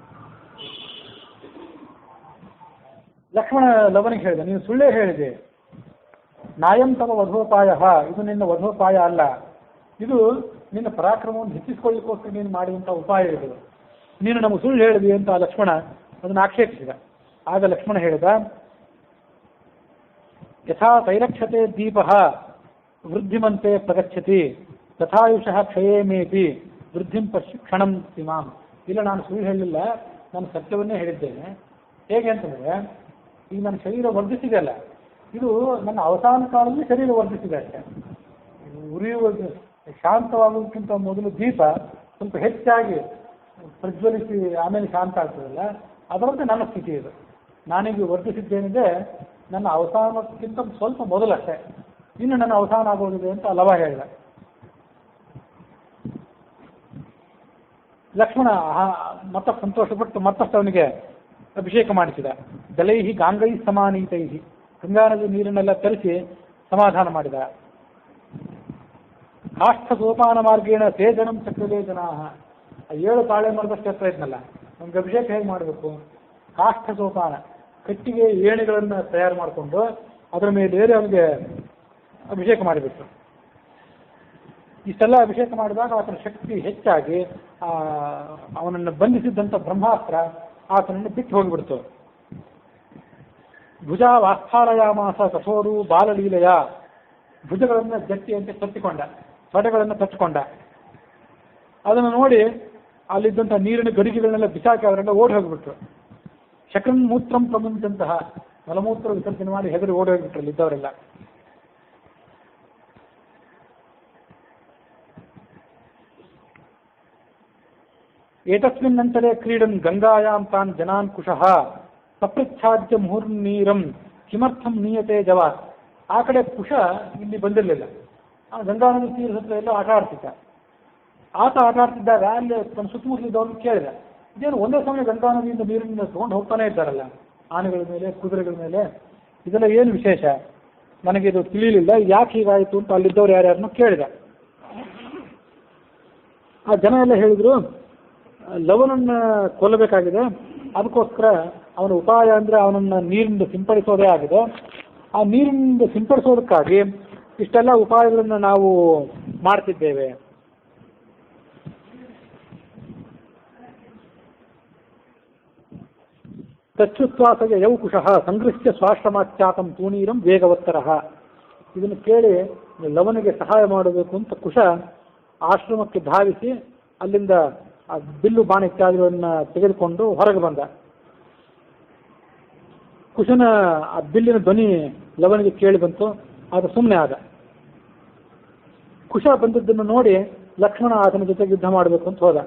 ಲಕ್ಷ್ಮಣ ಲವನಿಗೆ ಹೇಳಿದ, ನೀನು ಸುಳ್ಳೇ ಹೇಳಿದೆ. ನಾಯಂ ತಮ ವಧೋಪಾಯ, ಇದು ನಿನ್ನ ವಧೋಪಾಯ ಅಲ್ಲ, ಇದು ನಿನ್ನ ಪರಾಕ್ರಮವನ್ನು ಹೆಚ್ಚಿಸಿಕೊಳ್ಳಿಕ್ಕೋಸ್ಕರ ನೀನು ಮಾಡಿದಂಥ ಉಪಾಯ ಇದು. ನೀನು ನಮಗೆ ಸುಳ್ಳು ಹೇಳಿದೆ ಅಂತ ಲಕ್ಷ್ಮಣ ಅದನ್ನು ಆಕ್ಷೇಪಿಸಿದ. ಆಗ ಲಕ್ಷ್ಮಣ ಹೇಳಿದ, ಯಥಾ ತೈಲಕ್ಷತೆ ದೀಪ ವೃದ್ಧಿಮಂತೆ ಪ್ರಗಚ್ಚತಿ ತಥಾಯುಷಃ ಕ್ಷಯೇ ಮೇಪಿ ವೃದ್ಧಿಂ ಪಶ್ಯ ಕ್ಷಣಂ ಸಿಮಾಂ. ಇಲ್ಲ, ನಾನು ಸುಳ್ಳು ಹೇಳಿಲ್ಲ, ನಾನು ಸತ್ಯವನ್ನೇ ಹೇಳಿದ್ದೇನೆ. ಹೇಗೆ ಅಂತಂದರೆ, ಈಗ ನನ್ನ ಶರೀರ ವರ್ಧಿಸಿದೆ ಅಲ್ಲ, ಇದು ನನ್ನ ಅವಸಾನ ಕಾಲದಲ್ಲಿ ಶರೀರ ವರ್ಧಿಸಿದೆ ಅಷ್ಟೇ. ಉರಿಯುವ ಶಾಂತವಾಗೋದಕ್ಕಿಂತ ಮೊದಲು ದೀಪ ಸ್ವಲ್ಪ ಹೆಚ್ಚಾಗಿ ಪ್ರಜ್ವಲಿಸಿ ಆಮೇಲೆ ಶಾಂತ ಆಗ್ತದಲ್ಲ, ಅದರಂತೆ ನನ್ನ ಸ್ಥಿತಿ ಇದು. ನಾನೀಗ ವರ್ಧಿಸಿದ್ದೇನಿದೆ ನನ್ನ ಅವಸಾನಕ್ಕಿಂತ ಸ್ವಲ್ಪ ಮೊದಲಷ್ಟೇ, ಇನ್ನು ನನ್ನ ಅವಸಾನ ಆಗೋದಿದೆ ಅಂತ ಲವ ಹೇಳಿದ. ಲಕ್ಷ್ಮಣ ಮತ್ತ ಸಂತೋಷಪಟ್ಟು ಮತ್ತಷ್ಟು ಅವನಿಗೆ ಅಭಿಷೇಕ ಮಾಡಿಸಿದ. ಜಲೈಹಿ ಗಾಂಗೈ ಸಮಾನೀತೈಹಿ, ಗಂಗಾ ನದಿ ನೀರನ್ನೆಲ್ಲ ತರಿಸಿ ಸಮಾಧಾನ ಮಾಡಿದ. ಕಾಷ್ಠ ಸೋಪಾನ ಮಾರ್ಗೇಣ ಸೇಜನಂ ಚಕ್ರವೇ ಜನಾ. 7 ತಾಳೆ ಮರದಷ್ಟು ಎತ್ತರ ಇದ್ನಲ್ಲ, ನಮ್ಗೆ ಅಭಿಷೇಕ ಹೇಗೆ ಮಾಡಬೇಕು? ಕಾಷ್ಠ ಸೋಪಾನ, ಕಟ್ಟಿಗೆ ಏಣಿಗಳನ್ನು ತಯಾರು ಮಾಡಿಕೊಂಡು ಅದರ ಮೇಲೆ ಏರಿ ಅವನಿಗೆ ಅಭಿಷೇಕ ಮಾಡಿಬಿಟ್ರು. ಇಷ್ಟೆಲ್ಲ ಅಭಿಷೇಕ ಮಾಡಿದಾಗ ಆತನ ಶಕ್ತಿ ಹೆಚ್ಚಾಗಿ ಅವನನ್ನು ಬಂಧಿಸಿದ್ದಂಥ ಬ್ರಹ್ಮಾಸ್ತ್ರ ಆತನನ್ನು ಬಿಟ್ಟು ಹೋಗಿಬಿಡ್ತು. ಭುಜ ವಾಸ್ಥಾಲಯಾಮಾಸ ಕಠೋರು ಬಾಲಲೀಲೆಯ, ಭುಜಗಳನ್ನು ಗಟ್ಟಿಯಂತೆ ತಟ್ಟಿಕೊಂಡ, ತೊಡೆಗಳನ್ನು ತಟ್ಟಿಕೊಂಡ. ಅದನ್ನು ನೋಡಿ ಅಲ್ಲಿದ್ದಂಥ ನೀರಿನ ಗಡಿಗೆಗಳನ್ನೆಲ್ಲ ಬಿಸಾಕಿ ಅವರೆಲ್ಲ ಓಡಿ ಹೋಗಿಬಿಟ್ರು. ಶಕ್ರನ್ ಮೂತ್ರಂ ಪ್ರಮುಂಚಂತಹ ಮಲಮೂತ್ರ ವಿಸರ್ಜನೆ ಮಾಡಿ ಹೆದರಿ ಓಡಿ ಹೋಗಿಬಿಟ್ರು ಅಲ್ಲಿದ್ದವರೆಲ್ಲ. ಏತಸ್ಮಿನ್ನಂತರೇ ಕ್ರೀಡನ್ ಗಂಗಾಯಾಂ ತಾನ್ ಜನಾನ್ ಕುಶಃ ಸಪೃಚ್ಛಾದ್ಯ ಮುಹುರ್ನೀರಂ ಕಿಮರ್ಥಂ ನೀಯತೆ ಜವ. ಆ ಕಡೆ ಕುಶ ಇಲ್ಲಿ ಬಂದಿರಲಿಲ್ಲ, ಗಂಗಾ ನದಿ ತೀರದ ಹತ್ರ ಎಲ್ಲ ಆಟ ಆಡ್ತಿದ್ದ. ಆತ ಆಟ ಆಡ್ತಿದ್ದಾಗ ಅಲ್ಲಿ ತನ್ನ ಸುತ್ತಮುತ್ತಲಿದ್ದವ್ರನ್ನ ಕೇಳಿದ, ಇದೇನು ಒಂದೇ ಸಮಯ ಗಂಗಾ ನದಿಯಿಂದ ನೀರಿನಿಂದ ತೊಗೊಂಡು ಹೋಗ್ತಾನೆ ಇದ್ದಾರಲ್ಲ ಆನೆಗಳ ಮೇಲೆ ಕುದುರೆಗಳ ಮೇಲೆ, ಇದೆಲ್ಲ ಏನು ವಿಶೇಷ, ನನಗೆ ಇದು ತಿಳಿಯಲಿಲ್ಲ, ಯಾಕೆ ಹೀಗಾಯಿತು ಅಂತ ಅಲ್ಲಿದ್ದವ್ರು ಯಾರ್ಯಾರನ್ನು ಕೇಳಿದ. ಆ ಜನ ಎಲ್ಲ ಹೇಳಿದ್ರು, ಲವನನ್ನು ಕೊಲ್ಲಬೇಕಾಗಿದೆ, ಅದಕ್ಕೋಸ್ಕರ ಅವನ ಉಪಾಯ ಅಂದರೆ ಅವನನ್ನು ನೀರಿನಿಂದ ಸಿಂಪಡಿಸೋದೇ ಆಗಿದೆ. ಆ ನೀರಿನಿಂದ ಸಿಂಪಡಿಸೋದಕ್ಕಾಗಿ ಇಷ್ಟೆಲ್ಲ ಉಪಾಯಗಳನ್ನು ನಾವು ಮಾಡ್ತಿದ್ದೇವೆ. ತಚ್ಚುತ್ವಾಸಗೆ ಯೌ ಕುಶಃ ಸಂಗೃಹ್ಯ ಸ್ವಾಶ್ರಮಾಚ್ಯಾತಂ ತೂಣೀರಂ ವೇಗವತ್ತರಃ. ಇದನ್ನು ಕೇಳಿ ಲವನಿಗೆ ಸಹಾಯ ಮಾಡಬೇಕು ಅಂತ ಕುಶ ಆಶ್ರಮಕ್ಕೆ ಧಾವಿಸಿ ಅಲ್ಲಿಂದ ಆ ಬಿಲ್ಲು ಬಾಣ ಇತ್ಯಾದಿಗಳನ್ನು ತೆಗೆದುಕೊಂಡು ಹೊರಗೆ ಬಂದ. ಕುಶನ ಆ ಬಿಲ್ಲಿನ ಧ್ವನಿ ಲವನಿಗೆ ಕೇಳಿ ಬಂತು, ಆತ ಸುಮ್ಮನೆ ಆದ. ಕುಶ ಬಂದದ್ದನ್ನು ನೋಡಿ ಲಕ್ಷ್ಮಣ ಆತನ ಜೊತೆಗೆ ಯುದ್ಧ ಮಾಡಬೇಕು ಅಂತ ಹೋದ.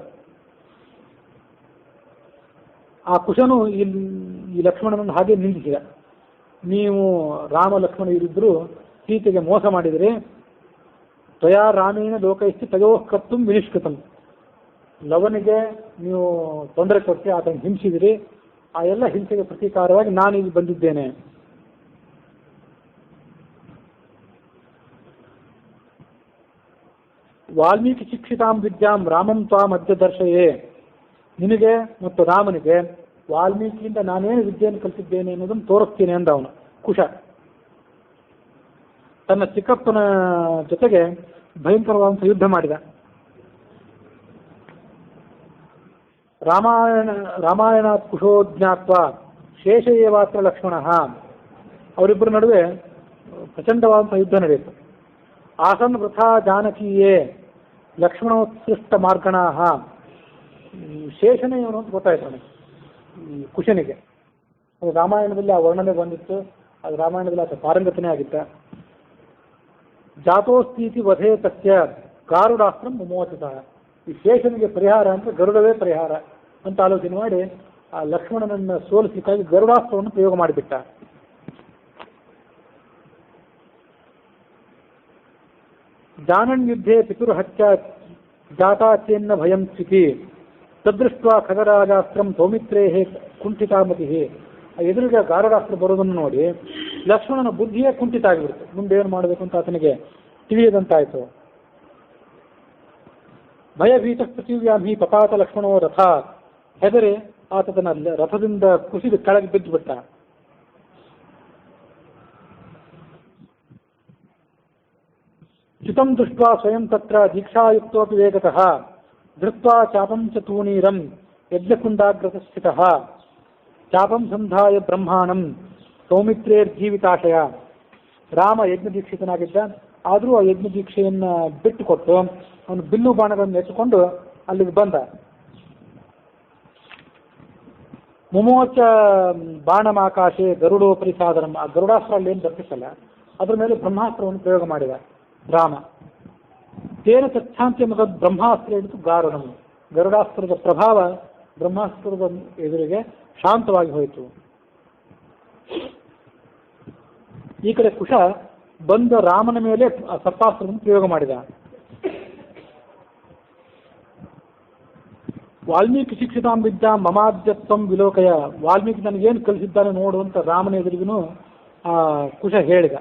ಆ ಕುಶನು ಈ ಲಕ್ಷ್ಮಣನನ್ನು ಹಾಗೆ ನಿಂದಿಸಿದ, ನೀವು ರಾಮ ಲಕ್ಷ್ಮಣ ಇರಿದ್ರು ಸೀತೆಗೆ ಮೋಸ ಮಾಡಿದರೆ, ತ್ವಯಾ ರಾಮೇಣ ಲೋಕೈಸ್ತಿ ತಯೋಃ ಕರ್ತುಂ ವಿನಿಷ್ಕೃತಂ, ಲವನಿಗೆ ನೀವು ತೊಂದರೆ ಕೊಟ್ಟು ಆತನಿಗೆ ಹಿಂಸಿದಿರಿ, ಆ ಎಲ್ಲ ಹಿಂಸೆಗೆ ಪ್ರತೀಕಾರವಾಗಿ ನಾನು ಇಲ್ಲಿ ಬಂದಿದ್ದೇನೆ. ವಾಲ್ಮೀಕಿ ಶಿಕ್ಷಿತಾಂ ವಿದ್ಯಾಂ ರಾಮಂ ತ್ವಾಂ ಅದ್ಯ ದರ್ಶಯೇ. ನಿನಗೆ ಮತ್ತು ರಾಮನಿಗೆ ವಾಲ್ಮೀಕಿಯಿಂದ ನಾನೇನು ವಿದ್ಯೆಯನ್ನು ಕಲಿತಿದ್ದೇನೆ ಅನ್ನೋದನ್ನು ತೋರಿಸ್ತೀನಿ ಅಂದ ಅವನು ಕುಶ. ತನ್ನ ಚಿಕ್ಕಪ್ಪನ ಜೊತೆಗೆ ಭಯಂಕರವಾದಂಥ ಯುದ್ಧ ಮಾಡಿದ. ರಾಮಾಯಣ ಕುಶೋ ಜ್ಞಾತ್ವ ಶೇಷ ಏವಾತ್ರ ಲಕ್ಷ್ಮಣ. ಅವರಿಬ್ಬರ ನಡುವೆ ಪ್ರಚಂಡವಾದಂಥ ಯುದ್ಧ ನಡೆಯಿತು. ಆಸನ್ ವೃಥಾ ಜಾನಕೀಯೇ ಲಕ್ಷ್ಮಣೋತ್ಸೃಷ್ಟ ಮಾರ್ಗಣಾ. ಶೇಷನೇ ಇವನು ಅಂತ ಗೊತ್ತಾಯ್ತು ಅವನಿಗೆ, ಈ ಕುಶನಿಗೆ. ಅದು ರಾಮಾಯಣದಲ್ಲಿ ಆ ವರ್ಣನೆ ಬಂದಿತ್ತು, ಅದು ರಾಮಾಯಣದಲ್ಲಿ ಆತ ಪಾರಂಗತನೇ ಆಗಿತ್ತ. ಜಾತೋಸ್ತೀತಿ ವಧೇ ತಸ್ಯ ಗಾರುಡಾಸ್ತ್ರಂ ಮುಮೋಚಿತ. ಈ ಶೇಷನಿಗೆ ಪರಿಹಾರ ಅಂತ ಗರುಡವೇ ಪರಿಹಾರ ಅಂತ ಆಲೋಚನೆ ಮಾಡಿ ಆ ಲಕ್ಷ್ಮಣನನ್ನು ಸೋಲಿಸಲಿಕ್ಕಾಗಿ ಗರುಡಾಸ್ತ್ರವನ್ನು ಪ್ರಯೋಗ ಮಾಡಿಬಿಟ್ಟ. ಜಾನನ್ ಯುದ್ಧೇ ಪಿತುರ್ಹತ್ಯ ಜಾತಾಚೇನ್ನ ಭಯಂ ಸ್ಥಿತಿ ತದೃಷ್ಟ ಖಗರಾಜಾಸ್ತ್ರಂ ಸೌಮಿತ್ರೇಹೇ ಕುಂಠಿತಾಮತಿ. ಎದುರಿಗೆ ಗಾರುಡಾಸ್ತ್ರ ಬರೋದನ್ನು ನೋಡಿ ಲಕ್ಷ್ಮಣನ ಬುದ್ಧಿಯೇ ಕುಂಠಿತ ಆಗಿಬಿಡ್ತು. ಮುಂದೆ ಏನು ಮಾಡಬೇಕು ಅಂತ ಆತನಿಗೆ ತಿಳಿಯದಂತಾಯಿತು. ಭಯಭೀತ ಪೃಥಿವ್ಯಾಂ ಹಿ ಪಪಾತ ಲಕ್ಷ್ಮಣೋ ರಥ. ಹೆದರಿ ಆತ ತನ್ನ ರಥದಿಂದ ಕುಸಿದು ಕೆಳಗೆ ಬಿದ್ದು ಬಿಟ್ಟ. ಚ್ಯುತಂ ದೃಷ್ಟ್ವಾ ಸ್ವಯಂ ತತ್ರ ದೀಕ್ಷಾಯುಕ್ತೋಪಿ ವೇಗತಃ ಧೃತ್ವಾ ಚಾಪಂ ಚ ತೂಣೀರಂ ಯಜ್ಞಕುಂಡಾಗ್ರತ ಸ್ಥಿತಃ ಚಾಪಂ ಸಂಧಾಯ ಬ್ರಹ್ಮಾಣಂ ಸೌಮಿತ್ರೇರ್ಜೀವಿತಾಶಯ. ರಾಮ ಯಜ್ಞ ದೀಕ್ಷಿತನಾಗಿದ್ದ, ಆದರೂ ಆ ಯಜ್ಞ ದೀಕ್ಷೆಯನ್ನು ಬಿಟ್ಟುಕೊಟ್ಟು ಅವನು ಬಿಲ್ಲು ಬಾಣಗಳನ್ನು ಎತ್ತುಕೊಂಡು ಅಲ್ಲಿಗೆ ಬಂದ. ಮುಮೋಚ ಬಾಣಮಾಕಾಶೆ ಗರುಡೋಪರಿ ಸಾಧನಂ. ಆ ಗರುಡಾಸ್ತ್ರ ಅಲ್ಲಿ ಏನು ದರ್ಶಿಸಲ್ಲ, ಅದರ ಮೇಲೆ ಬ್ರಹ್ಮಾಸ್ತ್ರವನ್ನು ಪ್ರಯೋಗ ಮಾಡಿದ ರಾಮ. ತೇನ ತಚ್ಛಾಂತ್ಯ ಮಗದ್ ಬ್ರಹ್ಮಾಸ್ತ್ರ ಹಿಡಿದು ಗಾರುಡಂ. ಗರುಡಾಸ್ತ್ರದ ಪ್ರಭಾವ ಬ್ರಹ್ಮಾಸ್ತ್ರದ ಎದುರಿಗೆ ಶಾಂತವಾಗಿ ಹೋಯಿತು. ಈ ಕಡೆ ಕುಶ ಬಂದ ರಾಮನ ಮೇಲೆ ಸರ್ಪಾಸ್ತ್ರವನ್ನು ಪ್ರಯೋಗ ಮಾಡಿದ. ವಾಲ್ಮೀಕಿ ಶಿಕ್ಷಿತಾಂ ವಿದ್ಯಾ ಮಮಾದ್ಯತ್ವಂ ವಿಲೋಕಯ. ವಾಲ್ಮೀಕಿ ನನಗೇನು ಕಲಿಸಿದ್ದಾನೆ ನೋಡುವಂತ ರಾಮನ ಎದುರಿಗೂ ಆ ಕುಶ ಹೇಳಿದ.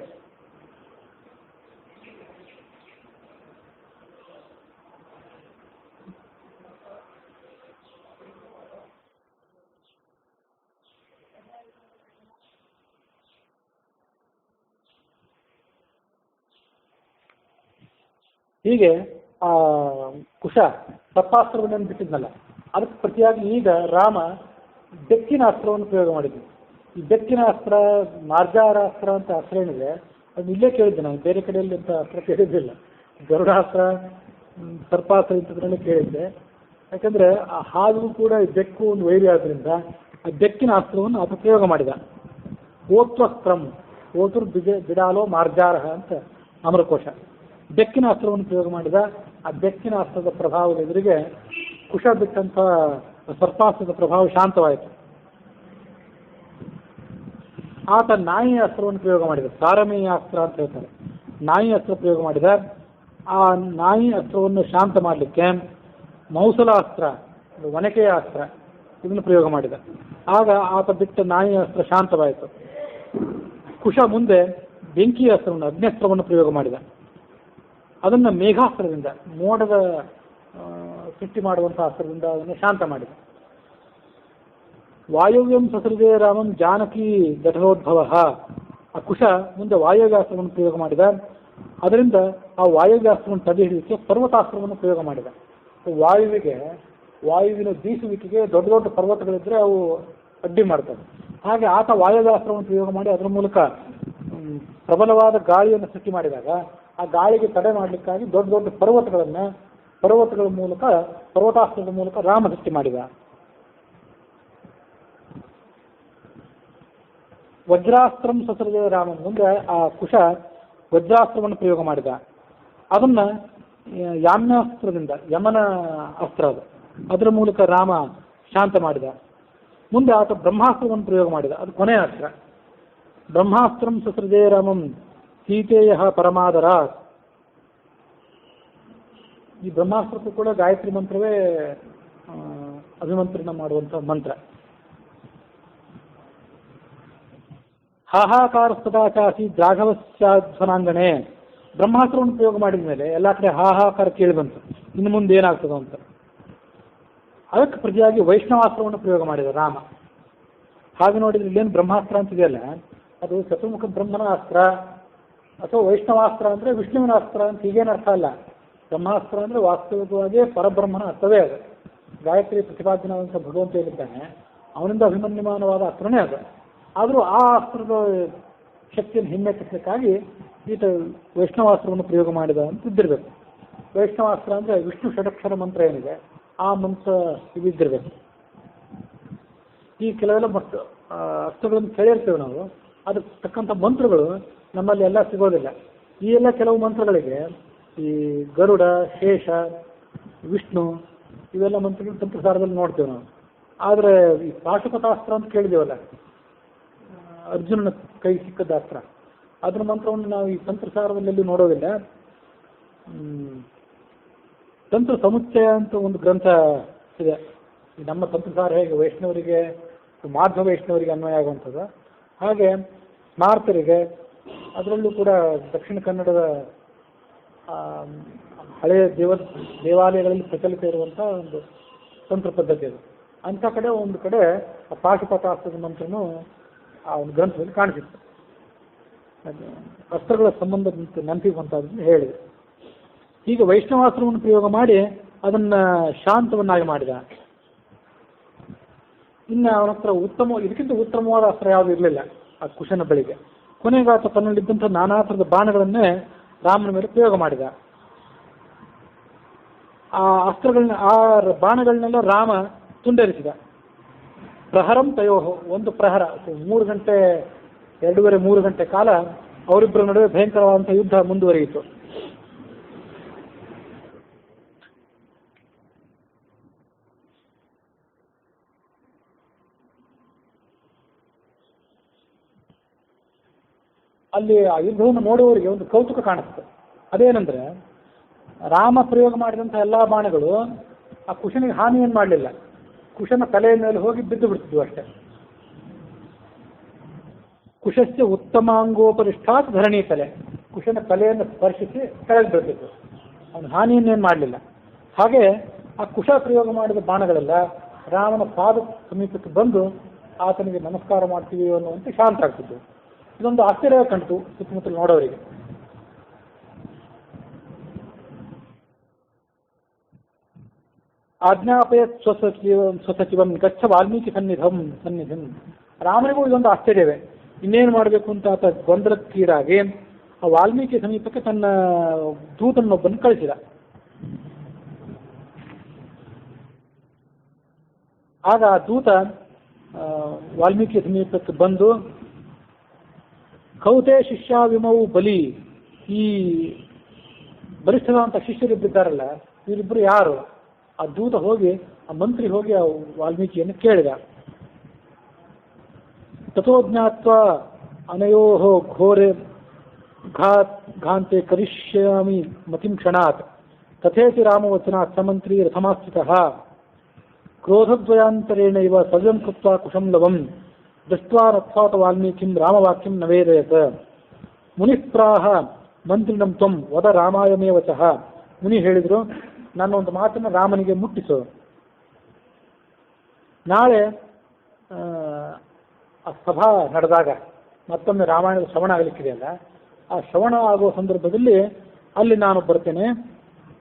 ಹೀಗೆ ಆ ಕುಶ ಸರ್ಪಾಸ್ತ್ರವನ್ನು ಬಿಟ್ಟಿದ್ನಲ್ಲ, ಅದಕ್ಕೆ ಪ್ರತಿಯಾಗಿ ಈಗ ರಾಮ ಬೆಕ್ಕಿನ ಅಸ್ತ್ರವನ್ನು ಪ್ರಯೋಗ ಮಾಡಿದ್ವಿ. ಈ ಬೆಕ್ಕಿನ ಅಸ್ತ್ರ, ಮಾರ್ಜಾರಾಸ್ತ್ರ ಅಂತ ಅಸ್ತ್ರ ಏನಿದೆ ಅದನ್ನ ಇಲ್ಲೇ ಕೇಳಿದ್ದೆ ನಾನು, ಬೇರೆ ಕಡೆಯಲ್ಲಿ ಅಂತ ಅಸ್ತ್ರ ಕೇಳಿದ್ದಿಲ್ಲ. ಗರುಡಾಸ್ತ್ರ, ಸರ್ಪಾಸ್ತ್ರ ಇಂಥದ್ರಲ್ಲೇ ಕೇಳಿದ್ದೆ. ಯಾಕಂದ್ರೆ ಆ ಹಾವು ಕೂಡ ಈ ಬೆಕ್ಕು ಒಂದು ವೈರಿ ಆದ್ರಿಂದ ಆ ಬೆಕ್ಕಿನ ಅಸ್ತ್ರವನ್ನು ಆತ ಪ್ರಯೋಗ ಮಾಡಿದ. ಓತ್ವಸ್ತ್ರಂ, ಓತುರ್ ಬಿಡಾಲೋ ಮಾರ್ಜಾರ ಅಂತ ಅಮರಕೋಶ. ಬೆಕ್ಕಿನ ಅಸ್ತ್ರವನ್ನು ಪ್ರಯೋಗ ಮಾಡಿದ. ಆ ಬೆಕ್ಕಿನ ಅಸ್ತ್ರದ ಪ್ರಭಾವದ ಎದುರಿಗೆ ಕುಶ ಬಿಟ್ಟಂಥ ಸರ್ಪಾಸ್ತ್ರದ ಪ್ರಭಾವ ಶಾಂತವಾಯಿತು. ಆತ ನಾಯಿ ಅಸ್ತ್ರವನ್ನು ಪ್ರಯೋಗ ಮಾಡಿದ. ಸಾರಮೇಯ ಅಸ್ತ್ರ ಅಂತ ಹೇಳ್ತಾರೆ. ನಾಯಿ ಅಸ್ತ್ರ ಪ್ರಯೋಗ ಮಾಡಿದ. ಆ ನಾಯಿ ಅಸ್ತ್ರವನ್ನು ಶಾಂತ ಮಾಡಲಿಕ್ಕೆ ಮೌಸಲ ಅಸ್ತ್ರ, ಒನಕೆಯ ಅಸ್ತ್ರ, ಇದನ್ನು ಪ್ರಯೋಗ ಮಾಡಿದ. ಆಗ ಆತ ಬಿಟ್ಟ ನಾಯಿ ಅಸ್ತ್ರ ಶಾಂತವಾಯಿತು. ಕುಶ ಮುಂದೆ ಬೆಂಕಿಯ ಅಸ್ತ್ರವನ್ನು, ಅಗ್ನಿಸ್ತ್ರವನ್ನು ಪ್ರಯೋಗ ಮಾಡಿದ. ಅದನ್ನು ಮೇಘಾಸ್ತ್ರದಿಂದ, ಮೋಡದ ಸೃಷ್ಟಿ ಮಾಡುವಂತಹ ಅಸ್ತ್ರದಿಂದ ಅದನ್ನು ಶಾಂತ ಮಾಡಿದ. ವಾಯವ್ಯಂ ಸಸೃಜಯ ರಾಮಂ ಜಾನಕಿ ಘಟೋದ್ಭವ. ಆ ಕುಶ ಮುಂದೆ ವಾಯವ್ಯಾಸ್ತ್ರವನ್ನು ಪ್ರಯೋಗ ಮಾಡಿದ. ಅದರಿಂದ ಆ ವಾಯವ್ಯಾಸ್ತ್ರವನ್ನು ತಡೆ ಹಿಡಿಯಲಿಕ್ಕೆ ಪರ್ವತಾಸ್ತ್ರವನ್ನು ಪ್ರಯೋಗ ಮಾಡಿದ. ವಾಯುವಿನ ಬೀಸುವಿಕೆಗೆ ದೊಡ್ಡ ದೊಡ್ಡ ಪರ್ವತಗಳಿದ್ರೆ ಅವು ಅಡ್ಡಿ ಮಾಡ್ತವೆ. ಹಾಗೆ ಆತ ವಾಯವ್ಯಾಸ್ತ್ರವನ್ನು ಪ್ರಯೋಗ ಮಾಡಿ ಅದರ ಮೂಲಕ ಪ್ರಬಲವಾದ ಗಾಳಿಯನ್ನು ಸೃಷ್ಟಿ ಮಾಡಿದಾಗ ಆ ಗಾಳಿಗೆ ತಡೆ ಮಾಡಲಿಕ್ಕಾಗಿ ದೊಡ್ಡ ದೊಡ್ಡ ಪರ್ವತಗಳ ಮೂಲಕ, ಪರ್ವತಾಸ್ತ್ರದ ಮೂಲಕ ರಾಮ ಸೃಷ್ಟಿ ಮಾಡಿದ. ವಜ್ರಾಸ್ತ್ರಂ ಸಸೃಜ ರಾಮ. ಮುಂದೆ ಆ ಕುಶ ವಜ್ರಾಸ್ತ್ರವನ್ನು ಪ್ರಯೋಗ ಮಾಡಿದ. ಅದನ್ನ ಯಾಮ್ಯಾಸ್ತ್ರದಿಂದ, ಯಮನ ಅಸ್ತ್ರ ಅದು, ಅದರ ಮೂಲಕ ರಾಮ ಶಾಂತ ಮಾಡಿದ. ಮುಂದೆ ಆತ ಬ್ರಹ್ಮಾಸ್ತ್ರವನ್ನು ಪ್ರಯೋಗ ಮಾಡಿದ. ಅದು ಕೊನೆಯ ಅಸ್ತ್ರ. ಬ್ರಹ್ಮಾಸ್ತ್ರಂ ಸಸೃಜೇ ರಾಮಂ ಸೀತೆಯ ಪರಮಾದರ. ಈ ಬ್ರಹ್ಮಾಸ್ತ್ರಕ್ಕೂ ಕೂಡ ಗಾಯತ್ರಿ ಮಂತ್ರವೇ ಅಭಿಮಂತ್ರಣ ಮಾಡುವಂಥ ಮಂತ್ರ. ಹಾಹಾಕಾರ ಸದಾಚಾಸಿ ದ್ರಾಘವಶ್ಚಾಧ್ವನಾಂಗಣೆ. ಬ್ರಹ್ಮಾಸ್ತ್ರವನ್ನು ಪ್ರಯೋಗ ಮಾಡಿದ ಮೇಲೆ ಎಲ್ಲ ಕಡೆ ಹಾಹಾಕಾರ ಕೇಳಿ ಬಂತು, ಇನ್ನು ಮುಂದೆ ಏನಾಗ್ತದೋ ಅಂತ. ಅದಕ್ಕೆ ಪ್ರತಿಯಾಗಿ ವೈಷ್ಣವಾಸ್ತ್ರವನ್ನು ಪ್ರಯೋಗ ಮಾಡಿದ ರಾಮ. ಹಾಗೆ ನೋಡಿದ್ರೆ ಇಲ್ಲೇನು ಬ್ರಹ್ಮಾಸ್ತ್ರ ಅಂತಿದೆಯಲ್ಲ, ಅದು ಚತುರ್ಮುಖ ಬ್ರಹ್ಮನ ಅಸ್ತ್ರ ಅಥವಾ ವೈಷ್ಣವಾಸ್ತ್ರ ಅಂದರೆ ವಿಷ್ಣುವಿನ ಅಸ್ತ್ರ ಅಂತ ಹೀಗೇನು ಅರ್ಥ ಅಲ್ಲ. ಬ್ರಹ್ಮಾಸ್ತ್ರ ಅಂದರೆ ವಾಸ್ತವಿಕವಾಗಿ ಪರಬ್ರಹ್ಮನ ಅರ್ಥವೇ ಅದು. ಗಾಯತ್ರಿ ಪ್ರತಿಪಾದನಾದಂಥ ಭಗವಂತ ಏನಿದ್ದಾನೆ ಅವನಿಂದ ಅಭಿಮನ್ಯಮಾನವಾದ ಅಸ್ತ್ರನೇ ಅದು. ಆದರೂ ಆ ಅಸ್ತ್ರದ ಶಕ್ತಿಯನ್ನು ಹಿಮ್ಮೆಟ್ಟಿಸಲಿಕ್ಕಾಗಿ ಈತ ವೈಷ್ಣವಾಸ್ತ್ರವನ್ನು ಪ್ರಯೋಗ ಮಾಡಿದ ಅಂತ ಇದ್ದಿರಬೇಕು. ವೈಷ್ಣವಾಸ್ತ್ರ ಅಂದರೆ ವಿಷ್ಣು ಷಡಕ್ಷರ ಮಂತ್ರ ಏನಿದೆ ಆ ಮಂತ್ರ ಇದಿದ್ದಿರಬೇಕು. ಈ ಕೆಲವೆಲ್ಲ ಅಸ್ತ್ರಗಳನ್ನು ಕೇಳಿರ್ತೇವೆ ನಾವು, ಅದಕ್ಕೆ ತಕ್ಕಂಥ ಮಂತ್ರಗಳು ನಮ್ಮಲ್ಲಿ ಎಲ್ಲ ಸಿಗೋದಿಲ್ಲ. ಈ ಎಲ್ಲ ಕೆಲವು ಮಂತ್ರಗಳಿಗೆ ಈ ಗರುಡ, ಶೇಷ, ವಿಷ್ಣು ಇವೆಲ್ಲ ಮಂತ್ರಗಳು ತಂತ್ರಸಾರದಲ್ಲಿ ನೋಡ್ತೇವೆ ನಾವು. ಆದರೆ ಈ ಪಾಶುಪತಾಸ್ತ್ರ ಅಂತ ಕೇಳಿದೇವಲ್ಲ, ಅರ್ಜುನನ ಕೈ ಸಿಕ್ಕದ ಅಸ್ತ್ರ, ಅದರ ಮಂತ್ರವನ್ನು ನಾವು ಈ ತಂತ್ರಸಾರದಲ್ಲಿ ನೋಡೋದಿಲ್ಲ. ತಂತ್ರ ಸಮುಚ್ಚಯ ಅಂತ ಒಂದು ಗ್ರಂಥ ಇದೆ. ನಮ್ಮ ತಂತ್ರಸಾರ ಹೇಗೆ ವೈಷ್ಣವರಿಗೆ, ಮಾಧ್ವ ವೈಷ್ಣವರಿಗೆ ಅನ್ವಯ ಆಗುವಂಥದ್ದು, ಹಾಗೆ ಸ್ಮಾರ್ತರಿಗೆ, ಅದರಲ್ಲೂ ಕೂಡ ದಕ್ಷಿಣ ಕನ್ನಡದ ಹಳೆಯ ದೇವಾಲಯಗಳಲ್ಲಿ ಪ್ರಚಲಿತ ಇರುವಂಥ ಒಂದು ತಂತ್ರ ಪದ್ಧತಿ ಅದು. ಅಂಥ ಕಡೆ ಒಂದು ಕಡೆ ಪಾಶುಪತಾಸ್ತ್ರದ ಮಂತ್ರನೂ ಆ ಒಂದು ಗ್ರಂಥದಲ್ಲಿ ಕಾಣಿಸಿತ್ತು. ಅಸ್ತ್ರಗಳ ಸಂಬಂಧ ನೆನಪಿಗುವಂಥದ್ದನ್ನು ಹೇಳಿದೆ. ಹೀಗೆ ವೈಷ್ಣವಾಸ್ತ್ರವನ್ನು ಪ್ರಯೋಗ ಮಾಡಿ ಅದನ್ನು ಶಾಂತವನ್ನಾಗಿ ಮಾಡಿದ. ಇನ್ನು ಅವನ ಹತ್ರ ಇದಕ್ಕಿಂತ ಉತ್ತಮವಾದ ಅಸ್ತ್ರ ಯಾವುದು ಇರಲಿಲ್ಲ ಆ ಕುಶನ ಬಳಿಗೆ. ಕೊನೆಗಾತ ತನ್ನಲ್ಲಿದ್ದಂಥ ನಾನಾ ಥರದ ಬಾಣಗಳನ್ನೇ ರಾಮನ ಮೇಲೆ ಪ್ರಯೋಗ ಮಾಡಿದ. ಆ ಬಾಣಗಳನ್ನೆಲ್ಲ ರಾಮ ತುಂಡರಿಸಿದ. ಪ್ರಹರಂ ತಯೋಹೋ, ಒಂದು ಪ್ರಹರ, 3 ಗಂಟೆ 2.5-3 ಗಂಟೆ ಕಾಲ ಅವರಿಬ್ಬರ ನಡುವೆ ಭಯಂಕರವಾದಂಥ ಯುದ್ಧ ಮುಂದುವರಿಯಿತು. ಅಲ್ಲಿ ಆ ಯುದ್ಧವನ್ನು ನೋಡುವವರಿಗೆ ಒಂದು ಕೌತುಕ ಕಾಣಿಸ್ತು. ಅದೇನೆಂದ್ರೆ, ರಾಮ ಪ್ರಯೋಗ ಮಾಡಿದಂಥ ಎಲ್ಲ ಬಾಣಗಳು ಆ ಕುಶನಿಗೆ ಹಾನಿಯನ್ನು ಮಾಡಲಿಲ್ಲ. ಕುಶನ ತಲೆಯ ಮೇಲೆ ಹೋಗಿ ಬಿದ್ದು ಬಿಡ್ತಿದ್ವು ಅಷ್ಟೇ. ಕುಶಸ್ಯ ಉತ್ತಮಾಂಗೋಪರಿಷ್ಠಾತ್ ಧರಣಿ ತಲೆ, ಕುಶನ ತಲೆಯನ್ನು ಸ್ಪರ್ಶಿಸಿ ಕೆಳಗೆ ಬೀಳ್ತಿತ್ತು, ಅವನು ಹಾನಿಯನ್ನೇನು ಮಾಡಲಿಲ್ಲ. ಹಾಗೆ ಆ ಕುಶ ಪ್ರಯೋಗ ಮಾಡಿದ ಬಾಣಗಳೆಲ್ಲ ರಾಮನ ಪಾದ ಸಮೀಪಕ್ಕೆ ಬಂದು ಆತನಿಗೆ ನಮಸ್ಕಾರ ಮಾಡ್ತೀವಿ ಅನ್ನುವಂತೆ ಶಾಂತ ಆಗ್ತಿದ್ದು. ಇದೊಂದು ಆಶ್ಚರ್ಯ ಕಂಡಿತು ಸುತ್ತಮುತ್ತಲು ನೋಡೋರಿಗೆ. ಆಜ್ಞಾಪಯತ್ ಸ್ವಸಚಿವಂ ಗಚ್ಚ ವಾಲ್ಮೀಕಿ ಸನ್ನಿಧಿಂ. ರಾಮನಿಗೂ ಇದೊಂದು ಆಶ್ಚರ್ಯವೇ, ಇನ್ನೇನು ಮಾಡಬೇಕು ಅಂತ ಆತ ಗೊಂದಲಕ್ಕೀಡಾಗಿ ಆ ವಾಲ್ಮೀಕಿ ಸಮೀಪಕ್ಕೆ ತನ್ನ ದೂತನೊಬ್ಬನ್ನು ಕಳಿಸಿದ. ಆಗ ಆ ದೂತ ವಾಲ್ಮೀಕಿ ಸಮೀಪಕ್ಕೆ ಬಂದು, ಕೌತೆ ಶಿಷ್ಯ ವಿಮೌ ಬಲಿ, ಈ ಬಲಿಷ್ಠರಾದಂಥ ಶಿಷ್ಯರಿಬ್ಬರಿದ್ದಾರಲ್ಲ ಇವರಿಬ್ಬರು ಯಾರು? ಆ ದೂತ ಹೋಗಿ, ಆ ಮಂತ್ರಿ ಹೋಗಿ ಆ ವಾಲ್ಮೀಕಿಯನ್ನು ಕೇಳಿದ. ತಥೋಜ್ಞಾತ್ವ ಅನಯೋ ಘೋರೆ ಘಾಂತೆ ಕರಿಷ್ಯಾಮಿ ಮತಿಂ ಕ್ಷಣಾತ್ ತಥೇತಿ ರಾಮವಚನಾತ್ ಸಮಂತ್ರಿ ರಥಮಾಸ್ಥಿತಃ ಕ್ರೋಧದ್ವಯಾಂತರೇಣ ಇವ ಸವ್ಯಂ ಕೃತ್ವಾ ಕುಶಂ ಲವಂ ದೃಷ್ಟ್ವಾ ರಥಾತ ವಾಲ್ಮೀಕಿಂ ರಾಮವಾಕ್ಯಂ ನವೇದಯತ್. ಮುನಿಃಪ್ರಾಹ ಮಂತ್ರಿಣಂ ತ್ವಂ ವದ ರಾಮಾಯಮೇ ವಚಃ. ಮುನಿ ಹೇಳಿದರು, ನನ್ನ ಒಂದು ಮಾತನ್ನು ರಾಮನಿಗೆ ಮುಟ್ಟಿಸು. ನಾಳೆ ಆ ಸಭಾ ನಡೆದಾಗ ಮತ್ತೊಮ್ಮೆ ರಾಮಾಯಣದ ಶ್ರವಣ ಆಗಲಿಕ್ಕಿದೆಯಲ್ಲ, ಆ ಶ್ರವಣ ಆಗುವ ಸಂದರ್ಭದಲ್ಲಿ ಅಲ್ಲಿ ನಾನು ಬರ್ತೇನೆ.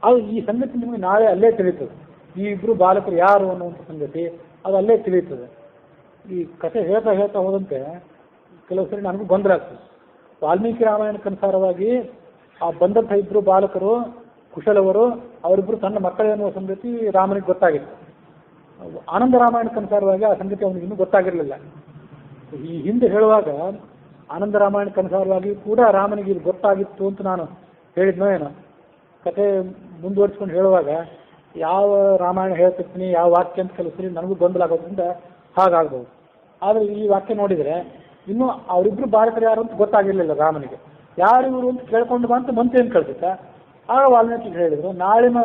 ಅದು ಈ ಸಂಗತಿ ನಿಮಗೆ ನಾಳೆ ಅಲ್ಲೇ ತಿಳಿಯುತ್ತದೆ. ಈ ಇಬ್ಬರು ಬಾಲಕರು ಯಾರು ಅನ್ನುವಂಥ ಸಂಗತಿ ಅದು ಅಲ್ಲೇ ತಿಳಿಯುತ್ತದೆ. ಈ ಕಥೆ ಹೇಳ್ತಾ ಹೇಳ್ತಾ ಹೋದಂತೆ ಕೆಲವು ಸರಿ ನನಗೂ ಗೊಂದಲ ಆಗ್ತದೆ. ವಾಲ್ಮೀಕಿ ರಾಮಾಯಣಕ್ಕನುಸಾರವಾಗಿ ಆ ಬಂದಂಥ ಇಬ್ಬರು ಬಾಲಕರು ಕುಶಲವರು, ಅವರಿಬ್ಬರು ತನ್ನ ಮಕ್ಕಳೇ ಅನ್ನುವ ಸಂಗತಿ ರಾಮನಿಗೆ ಗೊತ್ತಾಗಿತ್ತು. ಆನಂದ ರಾಮಾಯಣಕ್ಕನುಸಾರವಾಗಿ ಆ ಸಂಗತಿ ಅವನಿಗೆ ಇನ್ನೂ ಗೊತ್ತಾಗಿರಲಿಲ್ಲ. ಈ ಹಿಂದೆ ಹೇಳುವಾಗ ಆನಂದ ರಾಮಾಯಣಕ್ಕನುಸಾರವಾಗಿ ಕೂಡ ರಾಮನಿಗೆ ಇದು ಗೊತ್ತಾಗಿತ್ತು ಅಂತ ನಾನು ಹೇಳಿದ್ನೋ ಏನೋ. ಕಥೆ ಮುಂದುವರಿಸ್ಕೊಂಡು ಹೇಳುವಾಗ ಯಾವ ರಾಮಾಯಣ ಹೇಳ್ತಿರ್ತೀನಿ, ಯಾವ ವಾಕ್ಯ ಅಂತ ಕೆಲವು ಸರಿ ನನಗೂ ಗೊಂದಲ ಆಗೋದ್ರಿಂದ ಹಾಗಾಗ್ಬೋದು. ಆದರೆ ಈ ವಾಕ್ಯ ನೋಡಿದರೆ ಇನ್ನೂ ಅವರಿಬ್ಬರು ಬಾಲಕರು ಯಾರು ಅಂತ ಗೊತ್ತಾಗಿರಲಿಲ್ಲ ರಾಮನಿಗೆ. ಯಾರು ಇವರು ಅಂತ ಕೇಳ್ಕೊಂಡು ಬಂತು ಮಂತ್ರಿಯನ್ನು ಕಳಿಸಿದ್ದ. ಆಗ ವಾಲ್ಮೀಕಿಗೆ ಹೇಳಿದರು, ನಾಳಿನ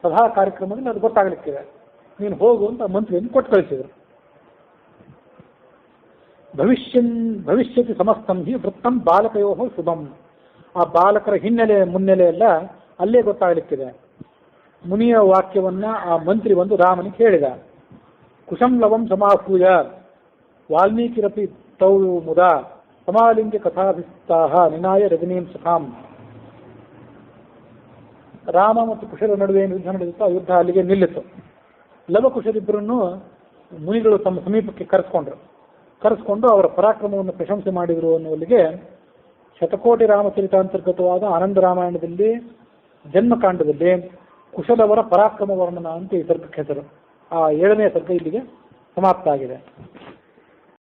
ಸಭಾ ಕಾರ್ಯಕ್ರಮದಲ್ಲಿ ಅದು ಗೊತ್ತಾಗಲಿಕ್ಕಿದೆ, ನೀನು ಹೋಗು ಅಂತ ಮಂತ್ರಿಯನ್ನು ಕೊಟ್ಟು ಕಳಿಸಿದರು. ಭವಿಷ್ಯತಿ ಸಮಸ್ತಂ ಹಿ ವೃತ್ತಂ ಬಾಲಕಯೋ ಶುಭಂ. ಆ ಬಾಲಕರ ಹಿನ್ನೆಲೆ ಮುನ್ನೆಲೆ ಎಲ್ಲ ಅಲ್ಲೇ ಗೊತ್ತಾಗಲಿಕ್ಕಿದೆ. ಮುನಿಯ ವಾಕ್ಯವನ್ನ ಆ ಮಂತ್ರಿ ಬಂದು ರಾಮನಿಗೆ ಹೇಳಿದ. ಕುಶಂ ಲವಂ ಸಮಾಹೂಯ ವಾಲ್ಮೀಕಿರಪಿ ತೌ ಮುದ ಸಮಾಲಿಂಗ್ಯ ಕಥಾಭಿಸ್ತಾಹ ನಿನಾಯ ರಜನೀಂ ಸಖಾಂ. ರಾಮ ಮತ್ತು ಕುಶಲ ನಡುವೆ ಏನು ಯುದ್ಧ ನಡೆದಿತ್ತು, ಆ ಯುದ್ಧ ಅಲ್ಲಿಗೆ ನಿಲ್ಲಿತು. ಲವಕುಶರಿಬ್ಬರನ್ನು ಮುನಿಗಳು ತಮ್ಮ ಸಮೀಪಕ್ಕೆ ಕರೆಸ್ಕೊಂಡು ಅವರ ಪರಾಕ್ರಮವನ್ನು ಪ್ರಶಂಸೆ ಮಾಡಿದರು ಅನ್ನುವಲ್ಲಿಗೆ ಶತಕೋಟಿ ರಾಮಚರಿತಾಂತರ್ಗತವಾದ ಆನಂದ ರಾಮಾಯಣದಲ್ಲಿ ಜನ್ಮಕಾಂಡದಲ್ಲಿ ಕುಶಲವರ ಪರಾಕ್ರಮ ವರ್ಣನ ಅಂತ ಈ ಸರ್ಗಕ್ಕೆ ಹೆಸರು. ಆ 7ನೇ ಸರ್ಗ ಇಲ್ಲಿಗೆ ಸಮಾಪ್ತ ಆಗಿದೆ.